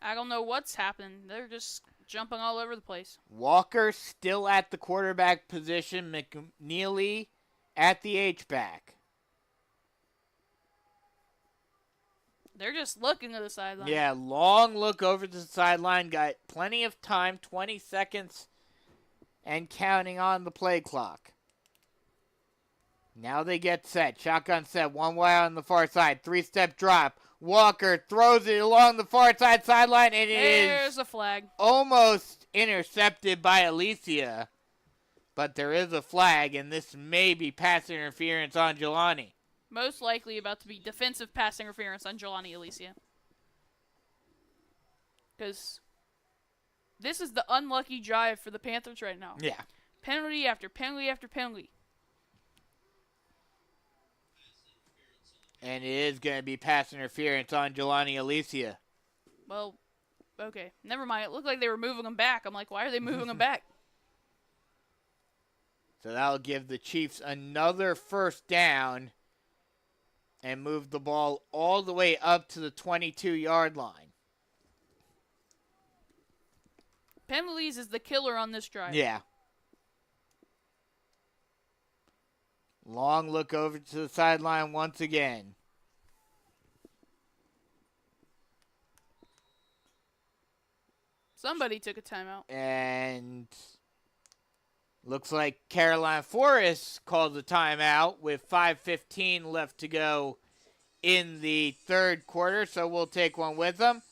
I don't know what's happened. They're just jumping all over the place. Walker still at the quarterback position. McNeely at the H-back. They're just looking to the sideline. Yeah, long look over to the sideline. Got plenty of time, 20 seconds, and counting on the play clock. Now they get set. Shotgun set, one wide on the far side. 3-step drop. Walker throws it along the far sideline, and There's a flag. Almost intercepted by Alicia. But there is a flag, and this may be pass interference on Jelani. Most likely about to be defensive pass interference on Jelani Alicia. Because this is the unlucky drive for the Panthers right now. Yeah. Penalty after penalty after penalty. And it is going to be pass interference on Jelani Alicia. Well, okay. Never mind. It looked like they were moving him back. I'm like, why are they moving him back? So that'll give the Chiefs another first down and move the ball all the way up to the 22-yard line. Penalties is the killer on this drive. Yeah. Long look over to the sideline once again. Somebody took a timeout. And looks like Carolina Forest called the timeout with 5:15 left to go in the third quarter, so we'll take one with them.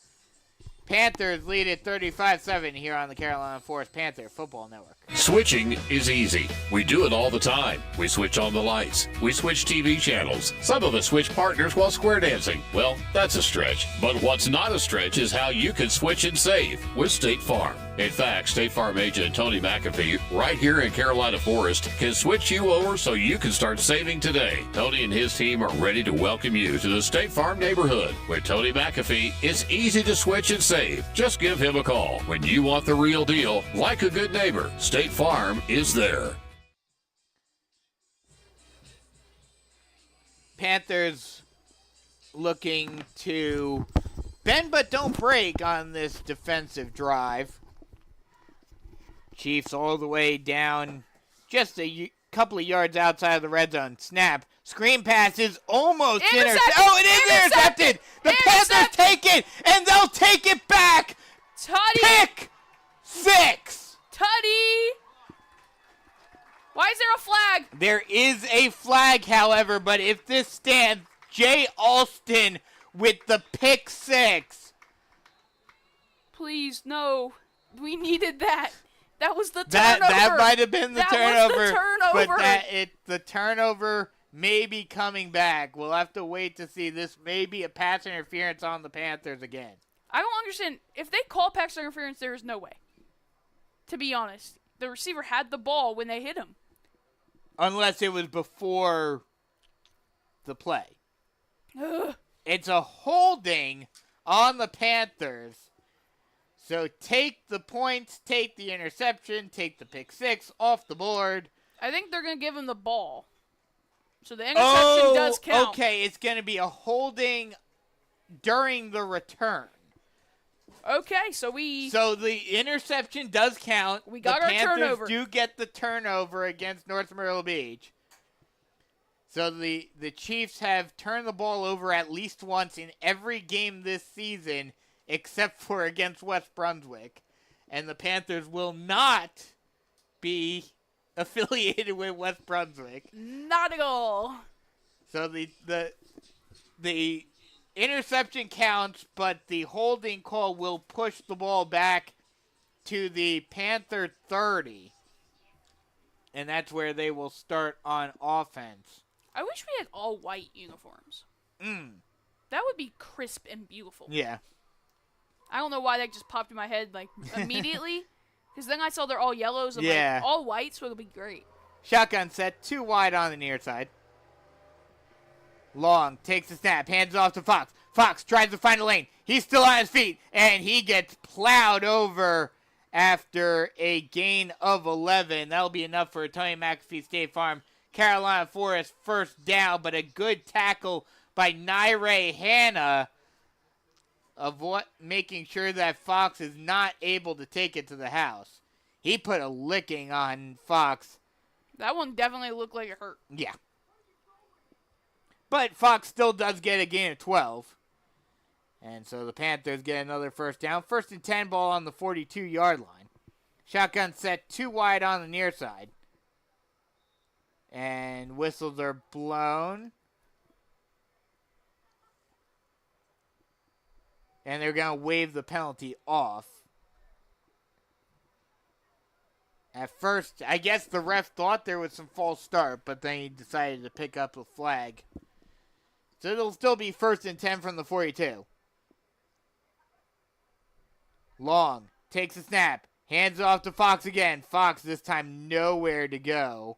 Panthers lead at 35-7 here on the Carolina Forest Panther Football Network. Switching is easy. We do it all the time. We switch on the lights. We switch TV channels. Some of us switch partners while square dancing. Well, that's a stretch. But what's not a stretch is how you can switch and save with State Farm. In fact, State Farm agent Tony McAfee, right here in Carolina Forest, can switch you over so you can start saving today. Tony and his team are ready to welcome you to the State Farm neighborhood. With Tony McAfee, it's easy to switch and save. Just give him a call. When you want the real deal, like a good neighbor, State Farm is there. Panthers looking to bend but don't break on this defensive drive. Chiefs all the way down just a couple of yards outside of the red zone. Snap. Screen pass is almost Intercepted. Oh, it is intercepted. The Panthers take it, and they'll take it back. Tutty. Pick 6. Tutty. Why is there a flag? There is a flag, however, but if this stands, Jay Alston with the pick 6. Please, no. We needed that. That was the That turnover. might have been the That turnover. was the turnover. But the turnover may be coming back. We'll have to wait to see. This may be a pass interference on the Panthers again. I don't understand. If they call pass interference, there is no way. To be honest. The receiver had the ball when they hit him. Unless it was before the play. Ugh. It's a holding on the Panthers. So take the points, take the interception, take the pick 6 off the board. I think they're going to give him the ball. So the interception does count. Okay, it's going to be a holding during the return. Okay, so the interception does count. We got the our Panthers turnover. do get the turnover against North Myrtle Beach. So the Chiefs have turned the ball over at least once in every game this season, except for against West Brunswick. And the Panthers will not be affiliated with West Brunswick. not at all. So the interception counts, but the holding call will push the ball back to the Panther 30. And that's where they will start on offense. I wish we had all white uniforms. That would be crisp and beautiful. Yeah. I don't know why that just popped in my head like immediately. Because then I saw they're all yellows. I'm Yeah. like, all white, so it'll be great. Shotgun set, 2 wide on the near side. Long takes the snap, hands off to Fox. Fox tries to find a lane. He's still on his feet, and he gets plowed over after a gain of 11. That'll be enough for a Tony McAfee State Farm Carolina Forest first down, but a good tackle by Naire Hanna making sure that Fox is not able to take it to the house. He put a licking on Fox. That one definitely looked like it hurt. Yeah. But Fox still does get a gain of 12. And so the Panthers get another first down. 1st and 10, ball on the 42-yard line. Shotgun set, 2 wide on the near side. And whistles are blown. And they're going to waive the penalty off. At first, I guess the ref thought there was some false start, but then he decided to pick up a flag. So it'll still be 1st and 10 from the 42. Long takes a snap, hands it off to Fox again. Fox this time nowhere to go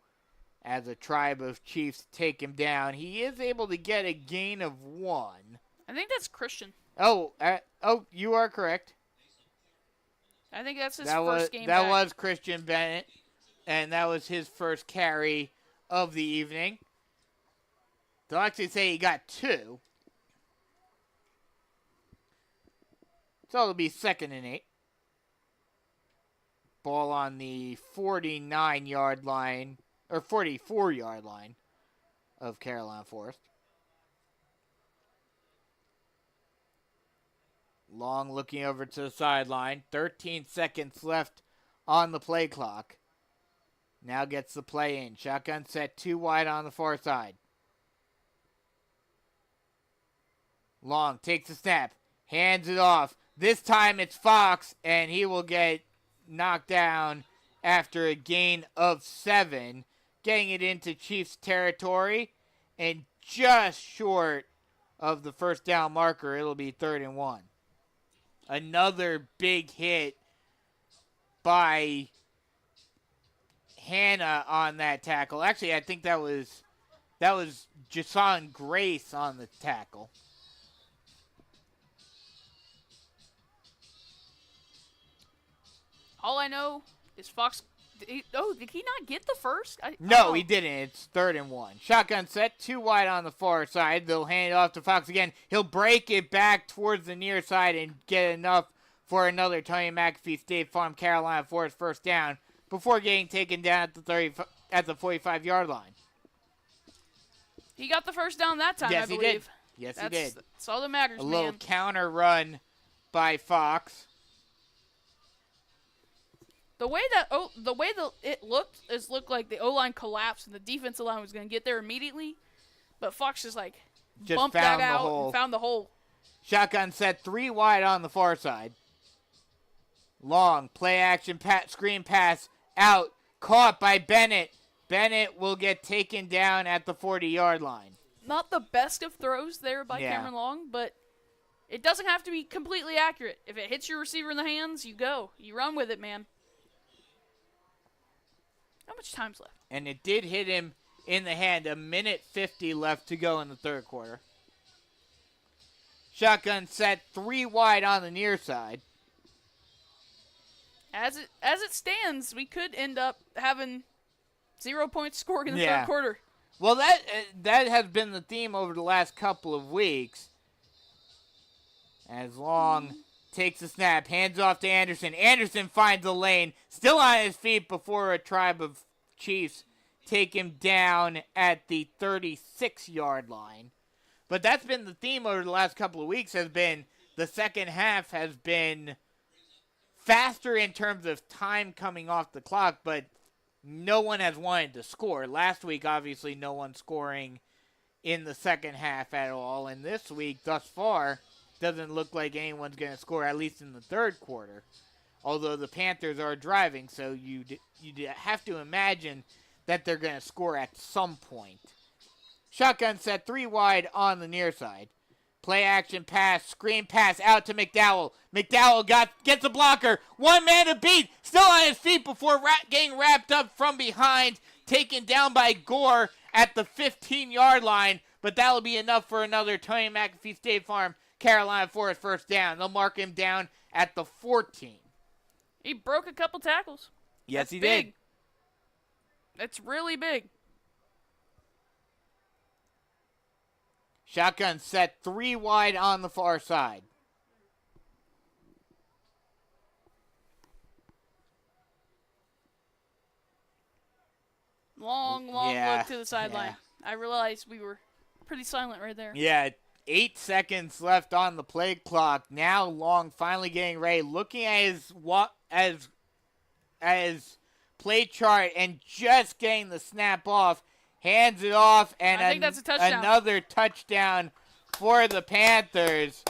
as a tribe of Chiefs take him down. He is able to get a gain of 1. I think that's Christian. Oh, you are correct. I think that's his That first game That back. was Christian Bennett, and that was his first carry of the evening. They'll actually say he got 2. So it'll be 2nd and 8. Ball on the 49-yard line, or 44-yard line of Carolina Forest. Long looking over to the sideline. 13 seconds left on the play clock. Now gets the play in. Shotgun set, 2 wide on the far side. Long takes the snap. Hands it off. This time it's Fox, and he will get knocked down after a gain of 7. Getting it into Chiefs territory. And just short of the first down marker, it'll be 3rd and 1. Another big hit by Hanna on that tackle. Actually, I think that was Jason Grace on the tackle. All I know is Fox. Did he not get the first? No, he didn't. It's 3rd and 1. Shotgun set, 2 wide on the far side. They'll hand it off to Fox again. He'll break it back towards the near side and get enough for another Tony McAfee State Farm Carolina Forest first down before getting taken down at the 45-yard line. He got the first down that time, Yes, I believe. he did. Yes, he did. That's all that matters, A man. little counter run by Fox. The way it looked like the O-line collapsed and the defensive line was going to get there immediately, but Fox just bumped that out and found the hole. Shotgun set 3 wide on the far side. Long play action screen pass out, caught by Bennett. Bennett will get taken down at the 40-yard line. Not the best of throws there by Cameron Long, but it doesn't have to be completely accurate. If it hits your receiver in the hands, you go. You run with it, man. How much time's left? And it did hit him in the hand. 1:50 left to go in the third quarter. Shotgun set 3 wide on the near side. As it stands, we could end up having 0 points scored in the third quarter. Well, that has been the theme over the last couple of weeks. As Long takes the snap, hands off to Anderson. Anderson finds the lane, still on his feet before a tribe of Chiefs take him down at the 36-yard line. But that's been the theme over the last couple of weeks, has been the second half has been faster in terms of time coming off the clock, but no one has wanted to score. Last week, obviously, no one scoring in the second half at all. And this week, thus far, doesn't look like anyone's going to score, at least in the third quarter. Although the Panthers are driving, so you have to imagine that they're going to score at some point. Shotgun set 3 wide on the near side. Play action pass, screen pass out to McDowell. McDowell gets a blocker. One man to beat. Still on his feet before getting wrapped up from behind. Taken down by Gore at the 15-yard line. But that'll be enough for another Tony McAfee State Farm Carolina Forest first down. They'll mark him down at the 14. He broke a couple tackles. Yes, he big. did. That's really big. Shotgun set 3 wide on the far side. Long look to the sideline. I realized we were pretty silent right there. Yeah, 8 seconds left on the play clock. Now Long finally getting ready, looking at his play chart and just getting the snap off. Hands it off, and I think that's a touchdown. Another touchdown for the Panthers.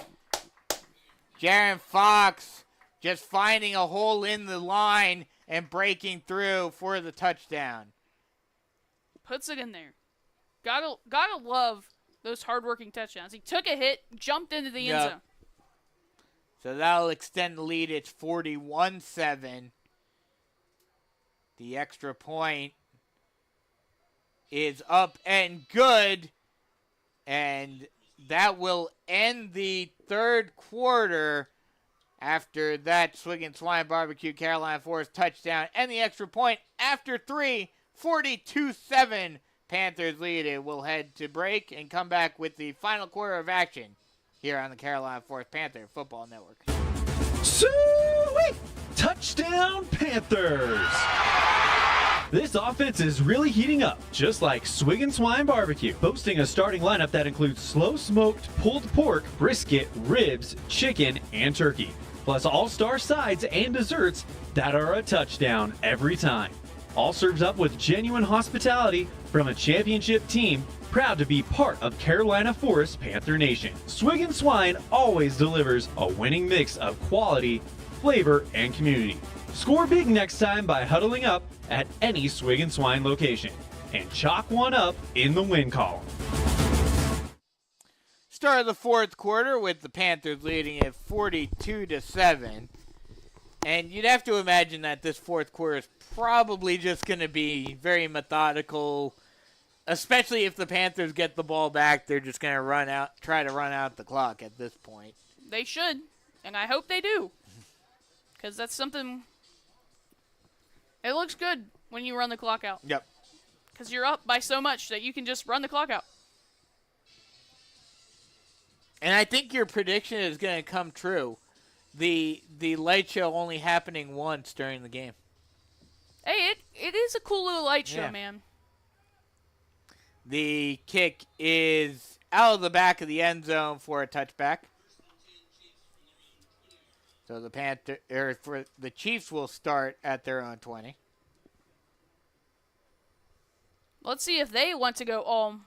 Jaron Fox just finding a hole in the line and breaking through for the touchdown. Puts it in there. Gotta love those hardworking touchdowns. He took a hit, jumped into the end zone. So that'll extend the lead. It's 41-7. The extra point is up and good, and that will end the third quarter after that Swig and Swine Barbecue Carolina Forest touchdown and the extra point after 3, 42-7. Panthers lead it. We'll head to break and come back with the final quarter of action here on the Carolina Forest Panther Football Network. Sweet! Touchdown Panthers! This offense is really heating up, just like Swig and Swine Barbecue, boasting a starting lineup that includes slow-smoked pulled pork, brisket, ribs, chicken, and turkey, plus all-star sides and desserts that are a touchdown every time. All served up with genuine hospitality from a championship team proud to be part of Carolina Forest Panther Nation. Swig and Swine always delivers a winning mix of quality, flavor, and community. Score big next time by huddling up at any Swig and Swine location and chalk one up in the win column. Start of the fourth quarter with the Panthers leading at 42-7. And you'd have to imagine that this fourth quarter is probably just going to be very methodical, especially if the Panthers get the ball back. They're just going to try to run out the clock at this point. They should, and I hope they do, because that's something. It looks good when you run the clock out. Yep. Because you're up by so much that you can just run the clock out. And I think your prediction is going to come true. The light show only happening once during the game. Hey, it is a cool little light show, Yeah. man. The kick is out of the back of the end zone for a touchback. So the Chiefs will start at their own 20. Let's see if they want to go all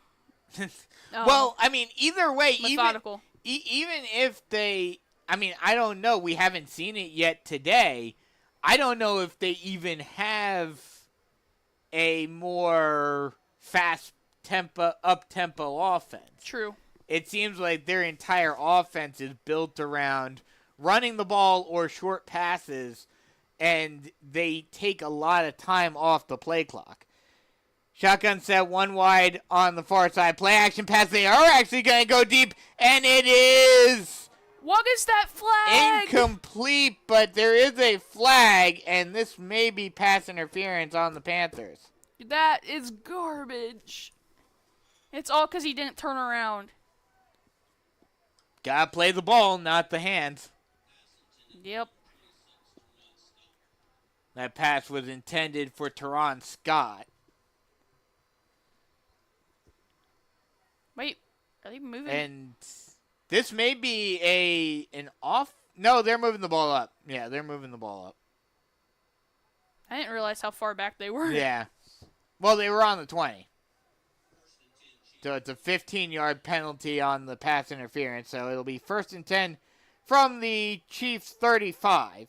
Well, I mean, either way, methodical. even if they, I mean, I don't know. We haven't seen it yet today. I don't know if they even have a more up-tempo offense. True. It seems like their entire offense is built around running the ball or short passes, and they take a lot of time off the play clock. Shotgun set, one wide on the far side. Play action pass. They are actually going to go deep, and it is What is that flag? incomplete, but there is a flag, and this may be pass interference on the Panthers. That is garbage. It's all because he didn't turn around. Gotta play the ball, not the hands. Yep. That pass was intended for Teron Scott. Wait, are they moving? And this may be an off. No, they're moving the ball up. Yeah, they're moving the ball up. I didn't realize how far back they were. Yeah. Well, they were on the 20. So it's a 15-yard penalty on the pass interference. So it'll be 1st and 10 from the Chiefs' 35.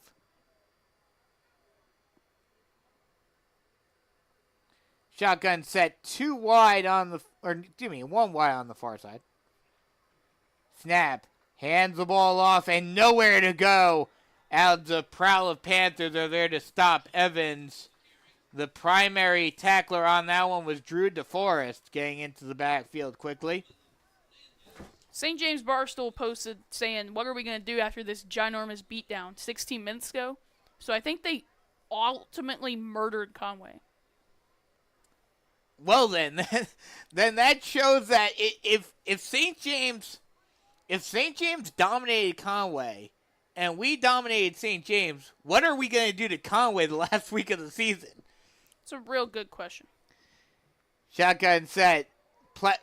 Shotgun set, one wide on the far side. Snap, hands the ball off, and nowhere to go. Out the prowl of Panthers are there to stop Evans. The primary tackler on that one was Drew DeForest, getting into the backfield quickly. St. James Barstool posted saying, what are we going to do after this ginormous beatdown 16 minutes ago? So I think they ultimately murdered Conway. Well, then that shows that if St. James dominated Conway and we dominated St. James, what are we going to do to Conway the last week of the season? It's a real good question. Shotgun set,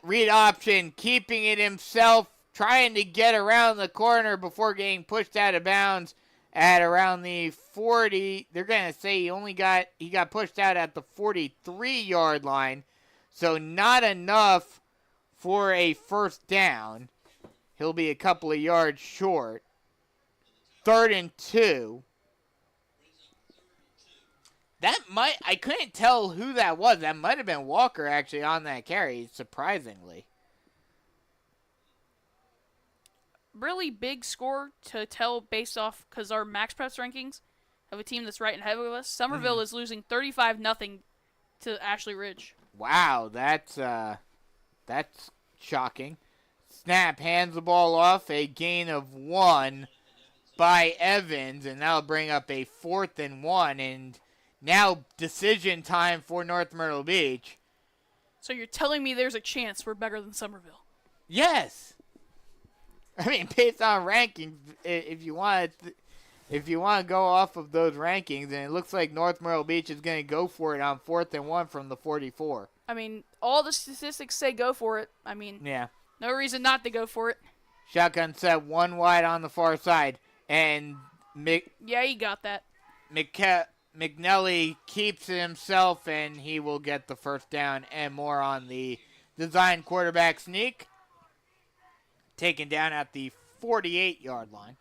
read option, keeping it himself, trying to get around the corner before getting pushed out of bounds at around the 40. They're going to say he got pushed out at the 43-yard line, so not enough for a first down. He'll be a couple of yards short. 3rd and 2. I couldn't tell who that was. That might have been Walker actually on that carry, surprisingly. Really big score to tell based off because our Max Preps rankings of a team that's right ahead of us. Somerville is losing 35-0 to Ashley Ridge. Wow, that's shocking. Snap, hands the ball off, a gain of 1 by Evans, and that'll bring up a 4th and 1, and now decision time for North Myrtle Beach. So you're telling me there's a chance we're better than Somerville? Yes. I mean, based on rankings, if you want to go off of those rankings, and it looks like North Myrtle Beach is going to go for it on 4th and 1 from the 44. I mean, all the statistics say go for it. I mean, Yeah. no reason not to go for it. Shotgun set, one wide on the far side, and Yeah, he got that. McNelly keeps it himself, and he will get the first down and more on the design quarterback sneak. Taken down at the 48-yard line.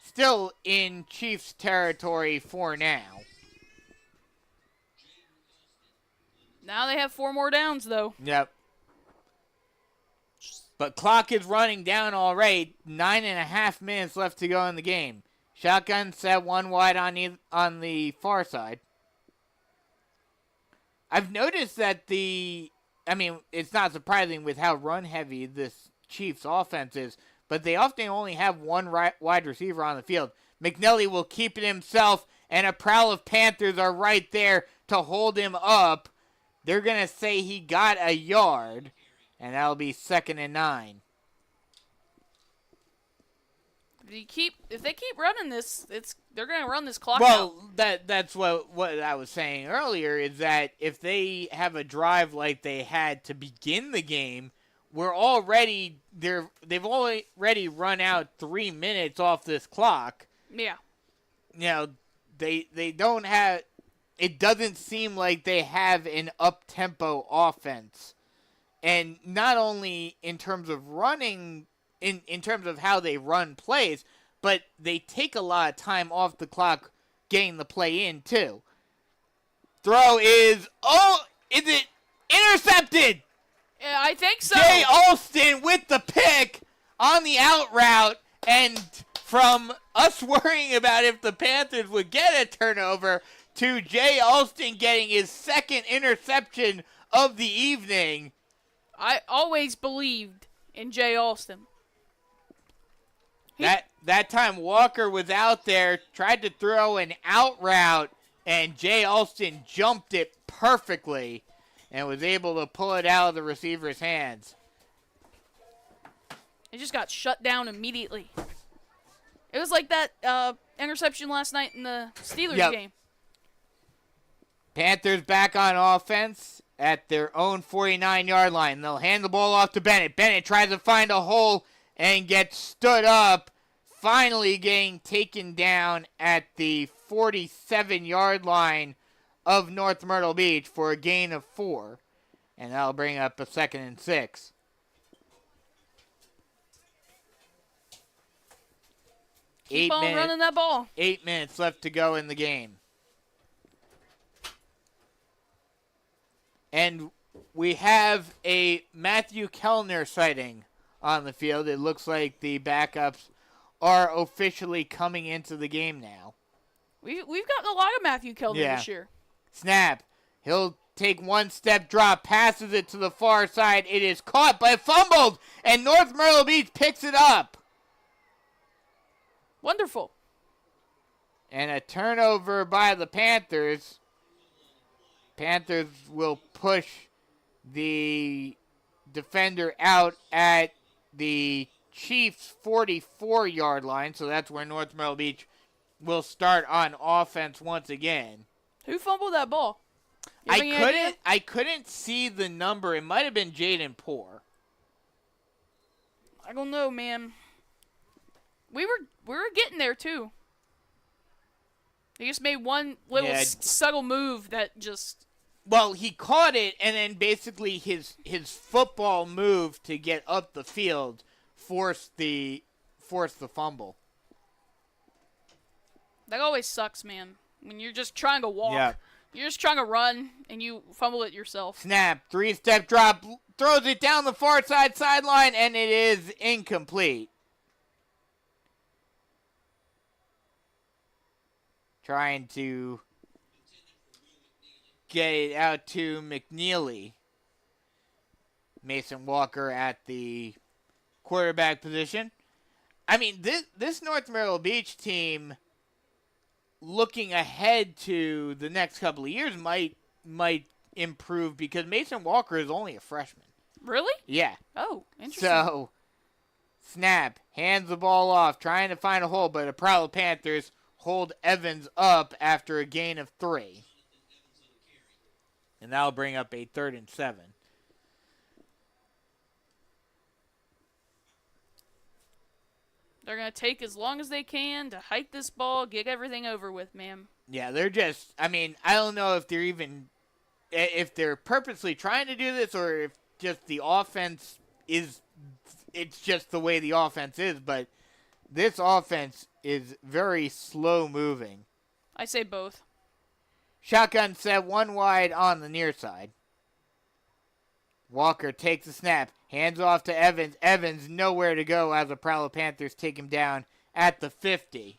Still in Chiefs territory for now. Now they have 4 more downs, though. Yep. But clock is running down already. 9.5 minutes left to go in the game. Shotgun set, one wide on the far side. I've noticed that it's not surprising with how run-heavy this Chiefs offense is, but they often only have one wide receiver on the field. McNelly will keep it himself, and a prowl of Panthers are right there to hold him up. They're going to say he got a yard, and that'll be 2nd and 9. if they keep running this, they're going to run this clock out. Well, that's what I was saying earlier is that if they have a drive like they had to begin the game, they've already run out 3 minutes off this clock. Yeah. You know, they don't have. It doesn't seem like they have an up-tempo offense, and not only in terms of running, in terms of how they run plays, but they take a lot of time off the clock getting the play in too. Throw is it intercepted? Yeah, I think so. Jay Alston with the pick on the out route, and from us worrying about if the Panthers would get a turnover to Jay Alston getting his second interception of the evening. I always believed in Jay Alston. That time Walker was out there, tried to throw an out route, and Jay Alston jumped it perfectly and was able to pull it out of the receiver's hands. It just got shut down immediately. It was like that interception last night in the Steelers game. Panthers back on offense at their own 49-yard line. They'll hand the ball off to Bennett. Bennett tries to find a hole and gets stood up, finally getting taken down at the 47-yard line of North Myrtle Beach for a gain of 4. And that'll bring up a 2nd and 6. Keep on running that ball. 8 minutes left to go in the game. And we have a Matthew Kellner sighting on the field. It looks like the backups are officially coming into the game now. We've gotten a lot of Matthew Kellner this year. Snap. He'll take one step drop, passes it to the far side. It is caught but fumbled, and North Myrtle Beach picks it up. Wonderful. And a turnover by the Panthers. Panthers will push the defender out at the Chiefs' 44-yard line, so that's where North Myrtle Beach will start on offense once again. Who fumbled that ball? I couldn't see the number. It might have been Jaden Poor. I don't know, man. We were getting there too. He just made one little subtle move that just. Well, he caught it, and then basically his football move to get up the field forced the fumble. That always sucks, man. When you're just trying to walk, you're just trying to run, and you fumble it yourself. Snap, 3-step drop, throws it down the far sideline, and it is incomplete. Trying to get it out to McNeely. Mason Walker at the quarterback position. I mean, this North Myrtle Beach team, looking ahead to the next couple of years, might improve because Mason Walker is only a freshman. Really? Yeah. Oh, interesting. So, snap, hands the ball off, trying to find a hole, but the Proud Panthers hold Evans up after a gain of 3. And that'll bring up a 3rd and 7. They're going to take as long as they can to hike this ball, get everything over with, man. Yeah, they're just, I mean, I don't know if they're purposely trying to do this or if just the offense it's just the way the offense is, but this offense is very slow moving. I say both. Shotgun set, one wide on the near side. Walker takes the snap, hands off to Evans. Evans nowhere to go as the Proud Panthers take him down at the 50.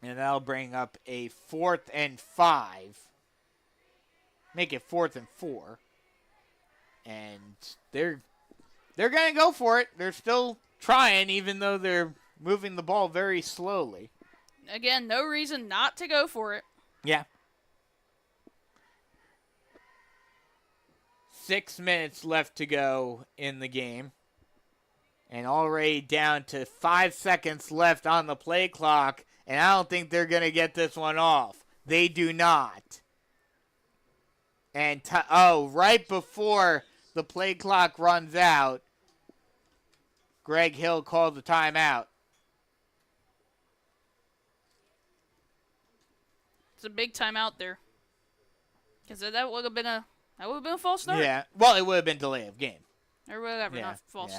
And that'll bring up a 4th and 5. Make it 4th and 4. And they're going to go for it. They're still trying, even though they're moving the ball very slowly. Again, no reason not to go for it. Yeah. 6 minutes left to go in the game. And already down to 5 seconds left on the play clock. And I don't think they're going to get this one off. They do not. And, right before the play clock runs out, Greg Hill called the timeout. It's a big timeout there. Because that would have been a false start. Yeah. Well, it would have been delay of game. Or whatever, Yeah, not false. yeah.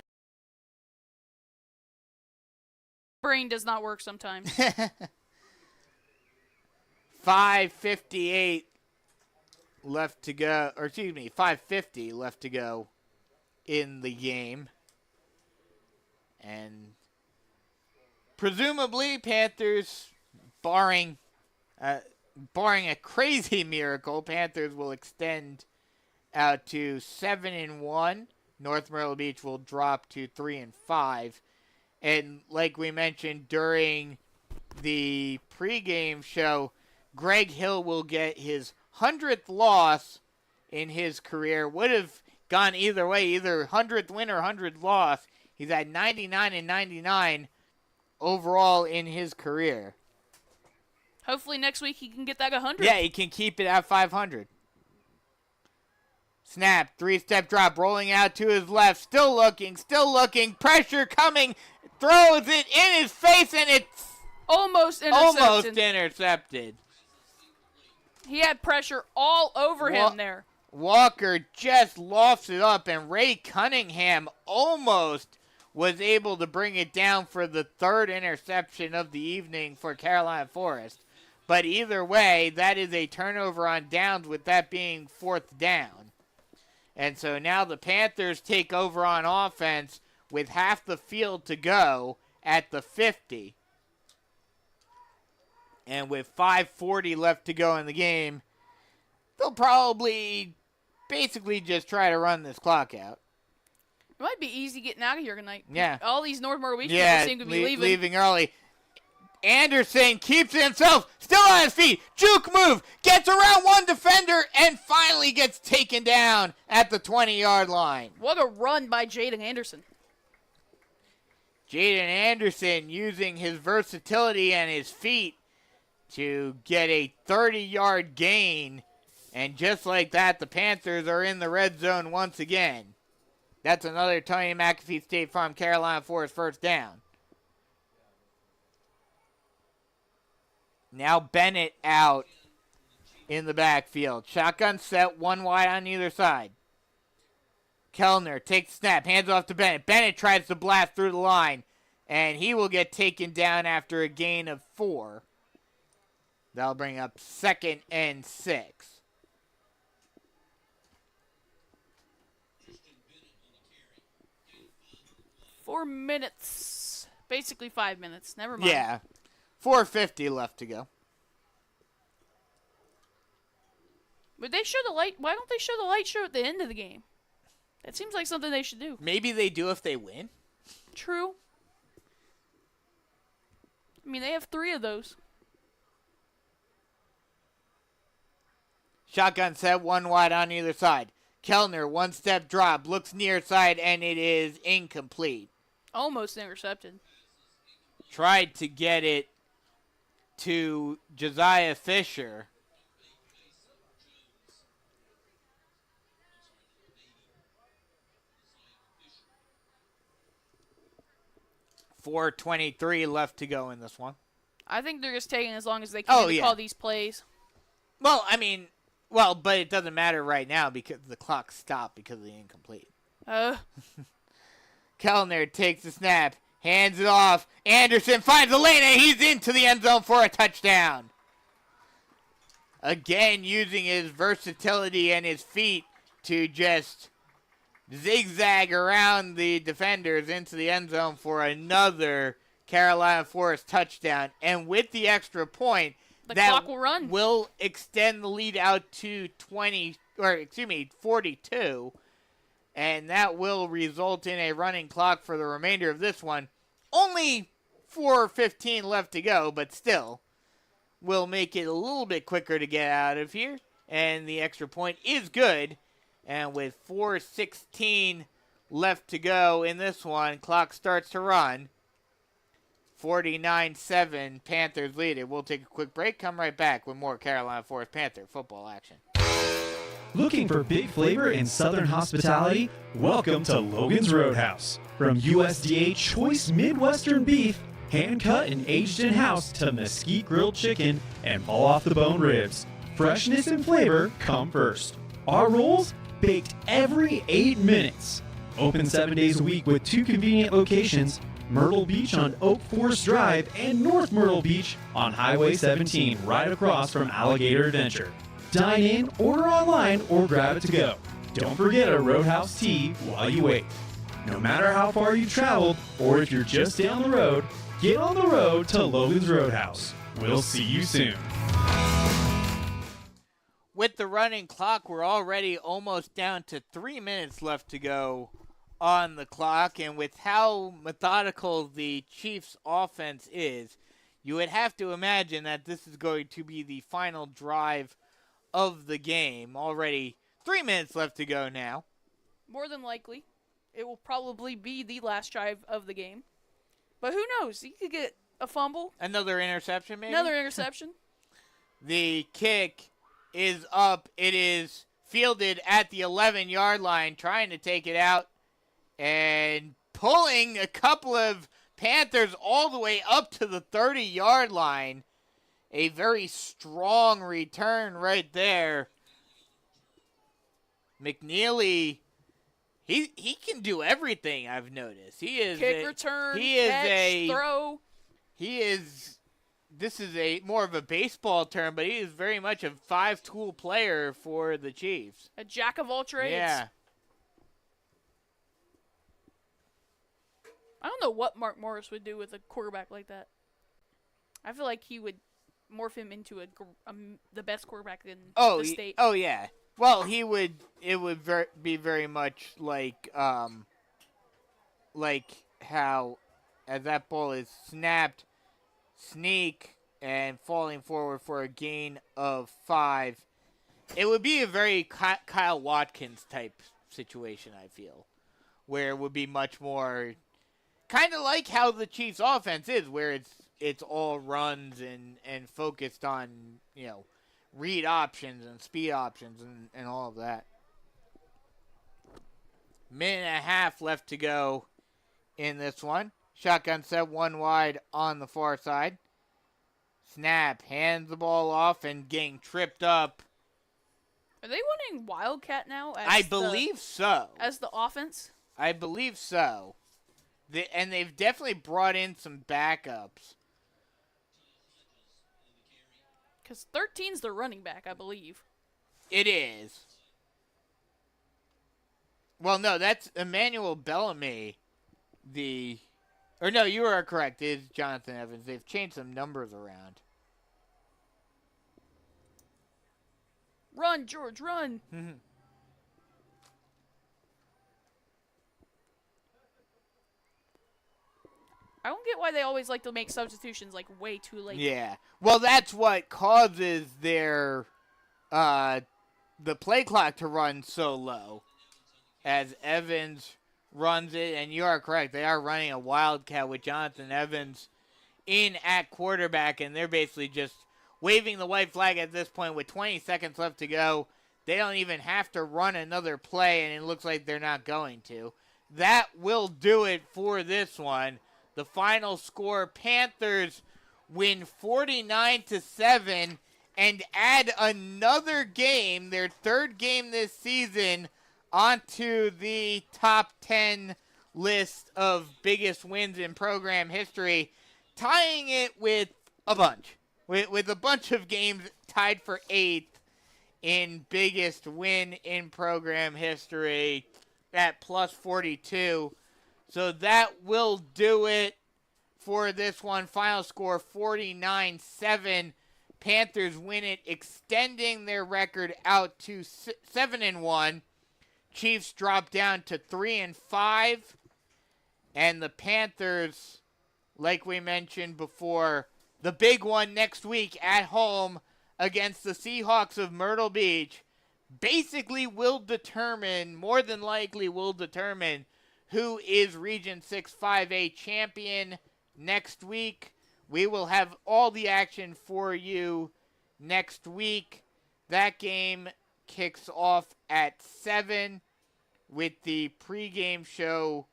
Brain does not work sometimes. 5:58 left to go, or excuse me, 5:50 left to go in the game. And presumably Panthers, barring a crazy miracle, Panthers will extend out to 7-1. North Myrtle Beach will drop to 3-5. And like we mentioned during the pregame show, Greg Hill will get his 100th loss in his career. Would have gone either way, either 100th win or 100th loss. He's at 99-99 overall in his career. Hopefully next week he can get that 100. Yeah, he can keep it at 500. Snap, 3-step drop, rolling out to his left, still looking, pressure coming, throws it in his face, and it's almost intercepted. He had pressure all over him there. Walker just lofts it up, and Ray Cunningham almost was able to bring it down for the third interception of the evening for Carolina Forest. But either way, that is a turnover on downs, with that being 4th down. And so now the Panthers take over on offense with half the field to go at the 50. And with 5:40 left to go in the game, they'll probably basically just try to run this clock out. It might be easy getting out of here tonight. Yeah. All these North Myrtle Beach people seem to be leaving early. Anderson keeps it himself, still on his feet. Juke move, gets around one defender, and finally gets taken down at the 20-yard line. What a run by Jaden Anderson. Jaden Anderson using his versatility and his feet to get a 30-yard gain. And just like that, the Panthers are in the red zone once again. That's another Tony McAfee State Farm Carolina Forest first down. Now Bennett out in the backfield. Shotgun set, one wide on either side. Kellner takes the snap, hands off to Bennett. Bennett tries to blast through the line, and he will get taken down after a gain of 4. That'll bring up 2nd and 6. Four minutes. Basically 5 minutes. Never mind. Yeah. 4:50 left to go. But they show the light. Why don't they show the light show at the end of the game? That seems like something they should do. Maybe they do if they win. True. I mean, they have 3 of those. Shotgun set, one wide on either side. Kellner, one-step drop, looks near side, and it is incomplete. Almost intercepted. Tried to get it to Josiah Fisher. .423 left to go in this one. I think they're just taking as long as they can to call these plays. Well, I mean, but it doesn't matter right now because the clock stopped because of the incomplete. Kellner takes the snap, hands it off. Anderson finds the lane, and he's into the end zone for a touchdown. Again, using his versatility and his feet to just zigzag around the defenders into the end zone for another Carolina Forest touchdown. And with the extra point, the clock will run. Will extend the lead out to 42. And that will result in a running clock for the remainder of this one. Only 4:15 left to go, but still will make it a little bit quicker to get out of here. And the extra point is good And with 4:16 left to go in this one, clock starts to run. 49-7, Panthers lead it. We'll take a quick break, come right back with more Carolina Forest Panther football action. Looking for big flavor in Southern hospitality? Welcome to Logan's Roadhouse. From USDA choice Midwestern beef, hand-cut and aged in-house, to mesquite grilled chicken and fall-off-the-bone ribs, freshness and flavor come first. Our rolls, baked every 8 minutes. Open 7 days a week with 2 convenient locations, Myrtle Beach on Oak Forest Drive and North Myrtle Beach on Highway 17, right across from Alligator Adventure. Dine in, order online, or grab it to go. Don't forget a Roadhouse tea while you wait. No matter how far you traveled, or if you're just down the road, get on the road to Logan's Roadhouse. We'll see you soon. With the running clock, we're already almost down to 3 minutes left to go on the clock, and with how methodical the Chiefs' offense is, you would have to imagine that this is going to be the final drive of the game. Already 3 minutes left to go now. More than likely, it will probably be the last drive of the game. But who knows? He could get a fumble. Another interception, maybe? Another interception. The kick is up. It is fielded at the 11-yard line, trying to take it out and pulling a couple of Panthers all the way up to the 30-yard line. A very strong return right there. McNeely, he can do everything, I've noticed. He is kick, return, catch, throw. This is a more of a baseball term, but he is very much a 5-tool player for the Chiefs. A jack of all trades. Yeah. I don't know what Mark Morris would do with a quarterback like that. I feel like he would morph him into the best quarterback in the state. Oh, yeah. Well, it would be very much like how, as that ball is snapped, sneak, and falling forward for a gain of 5. It would be a very Kyle Watkins type situation, I feel, where it would be much more kind of like how the Chiefs' offense is, where it's all runs and focused on, read options and speed options and all of that. Minute and a half left to go in this one. Shotgun set, one wide on the far side. Snap, hands the ball off and getting tripped up. Are they running Wildcat now? I believe so. As the offense? I believe so. And they've definitely brought in some backups. Because 13's the running back, I believe. It is. Well, no, that's Emmanuel Bellamy. No, you are correct. It is Jonathan Evans. They've changed some numbers around. Run, George, run. I don't get why they always like to make substitutions way too late. Yeah. Well, that's what causes their the play clock to run so low. As Evans runs it, and you are correct, they are running a Wildcat with Jonathan Evans in at quarterback, and they're basically just waving the white flag at this point with 20 seconds left to go. They don't even have to run another play, and it looks like they're not going to. That will do it for this one. The final score, Panthers win 49-7 and add another game, their third game this season, onto the top 10 list of biggest wins in program history, tying it with a bunch. With a bunch of games tied for 8th in biggest win in program history at plus 42. So that will do it for this one. Final score 49-7. Panthers win it, extending their record out to 7-1. Chiefs drop down to 3-5. And the Panthers, like we mentioned before, the big one next week at home against the Seahawks of Myrtle Beach. basically more than likely will determine who is Region 6 5A champion next week. We will have all the action for you next week. That game kicks off at 7 with the pregame show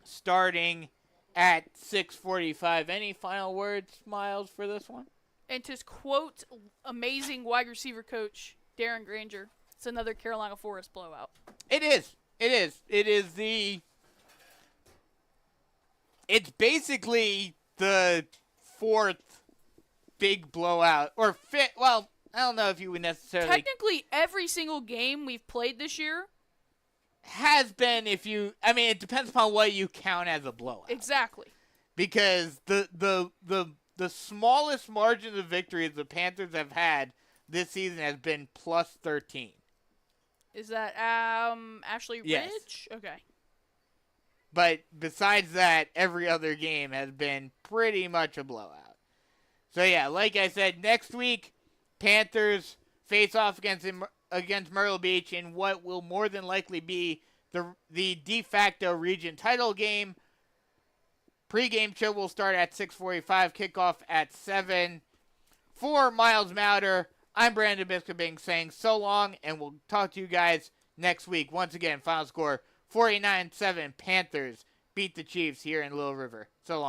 starting at 6:45. Any final words, Miles, for this one? And to quote amazing wide receiver coach Darren Granger, it's another Carolina Forest blowout. It is. It's basically the fourth big blowout, or fifth. Well, I don't know if you would necessarily. Technically, every single game we've played this year has been, it depends upon what you count as a blowout. Exactly. Because the smallest margin of victory the Panthers have had this season has been plus 13. Is that Ashley Yes. Ridge? Okay. But besides that, every other game has been pretty much a blowout. So yeah, like I said, next week, Panthers face off against Myrtle Beach in what will more than likely be the de facto region title game. Pre-game show will start at 6:45, kickoff at 7. For Miles Mauder, I'm Brandon Biskobing saying so long, and we'll talk to you guys next week. Once again, final score 49-7, Panthers beat the Chiefs here in Little River. So long.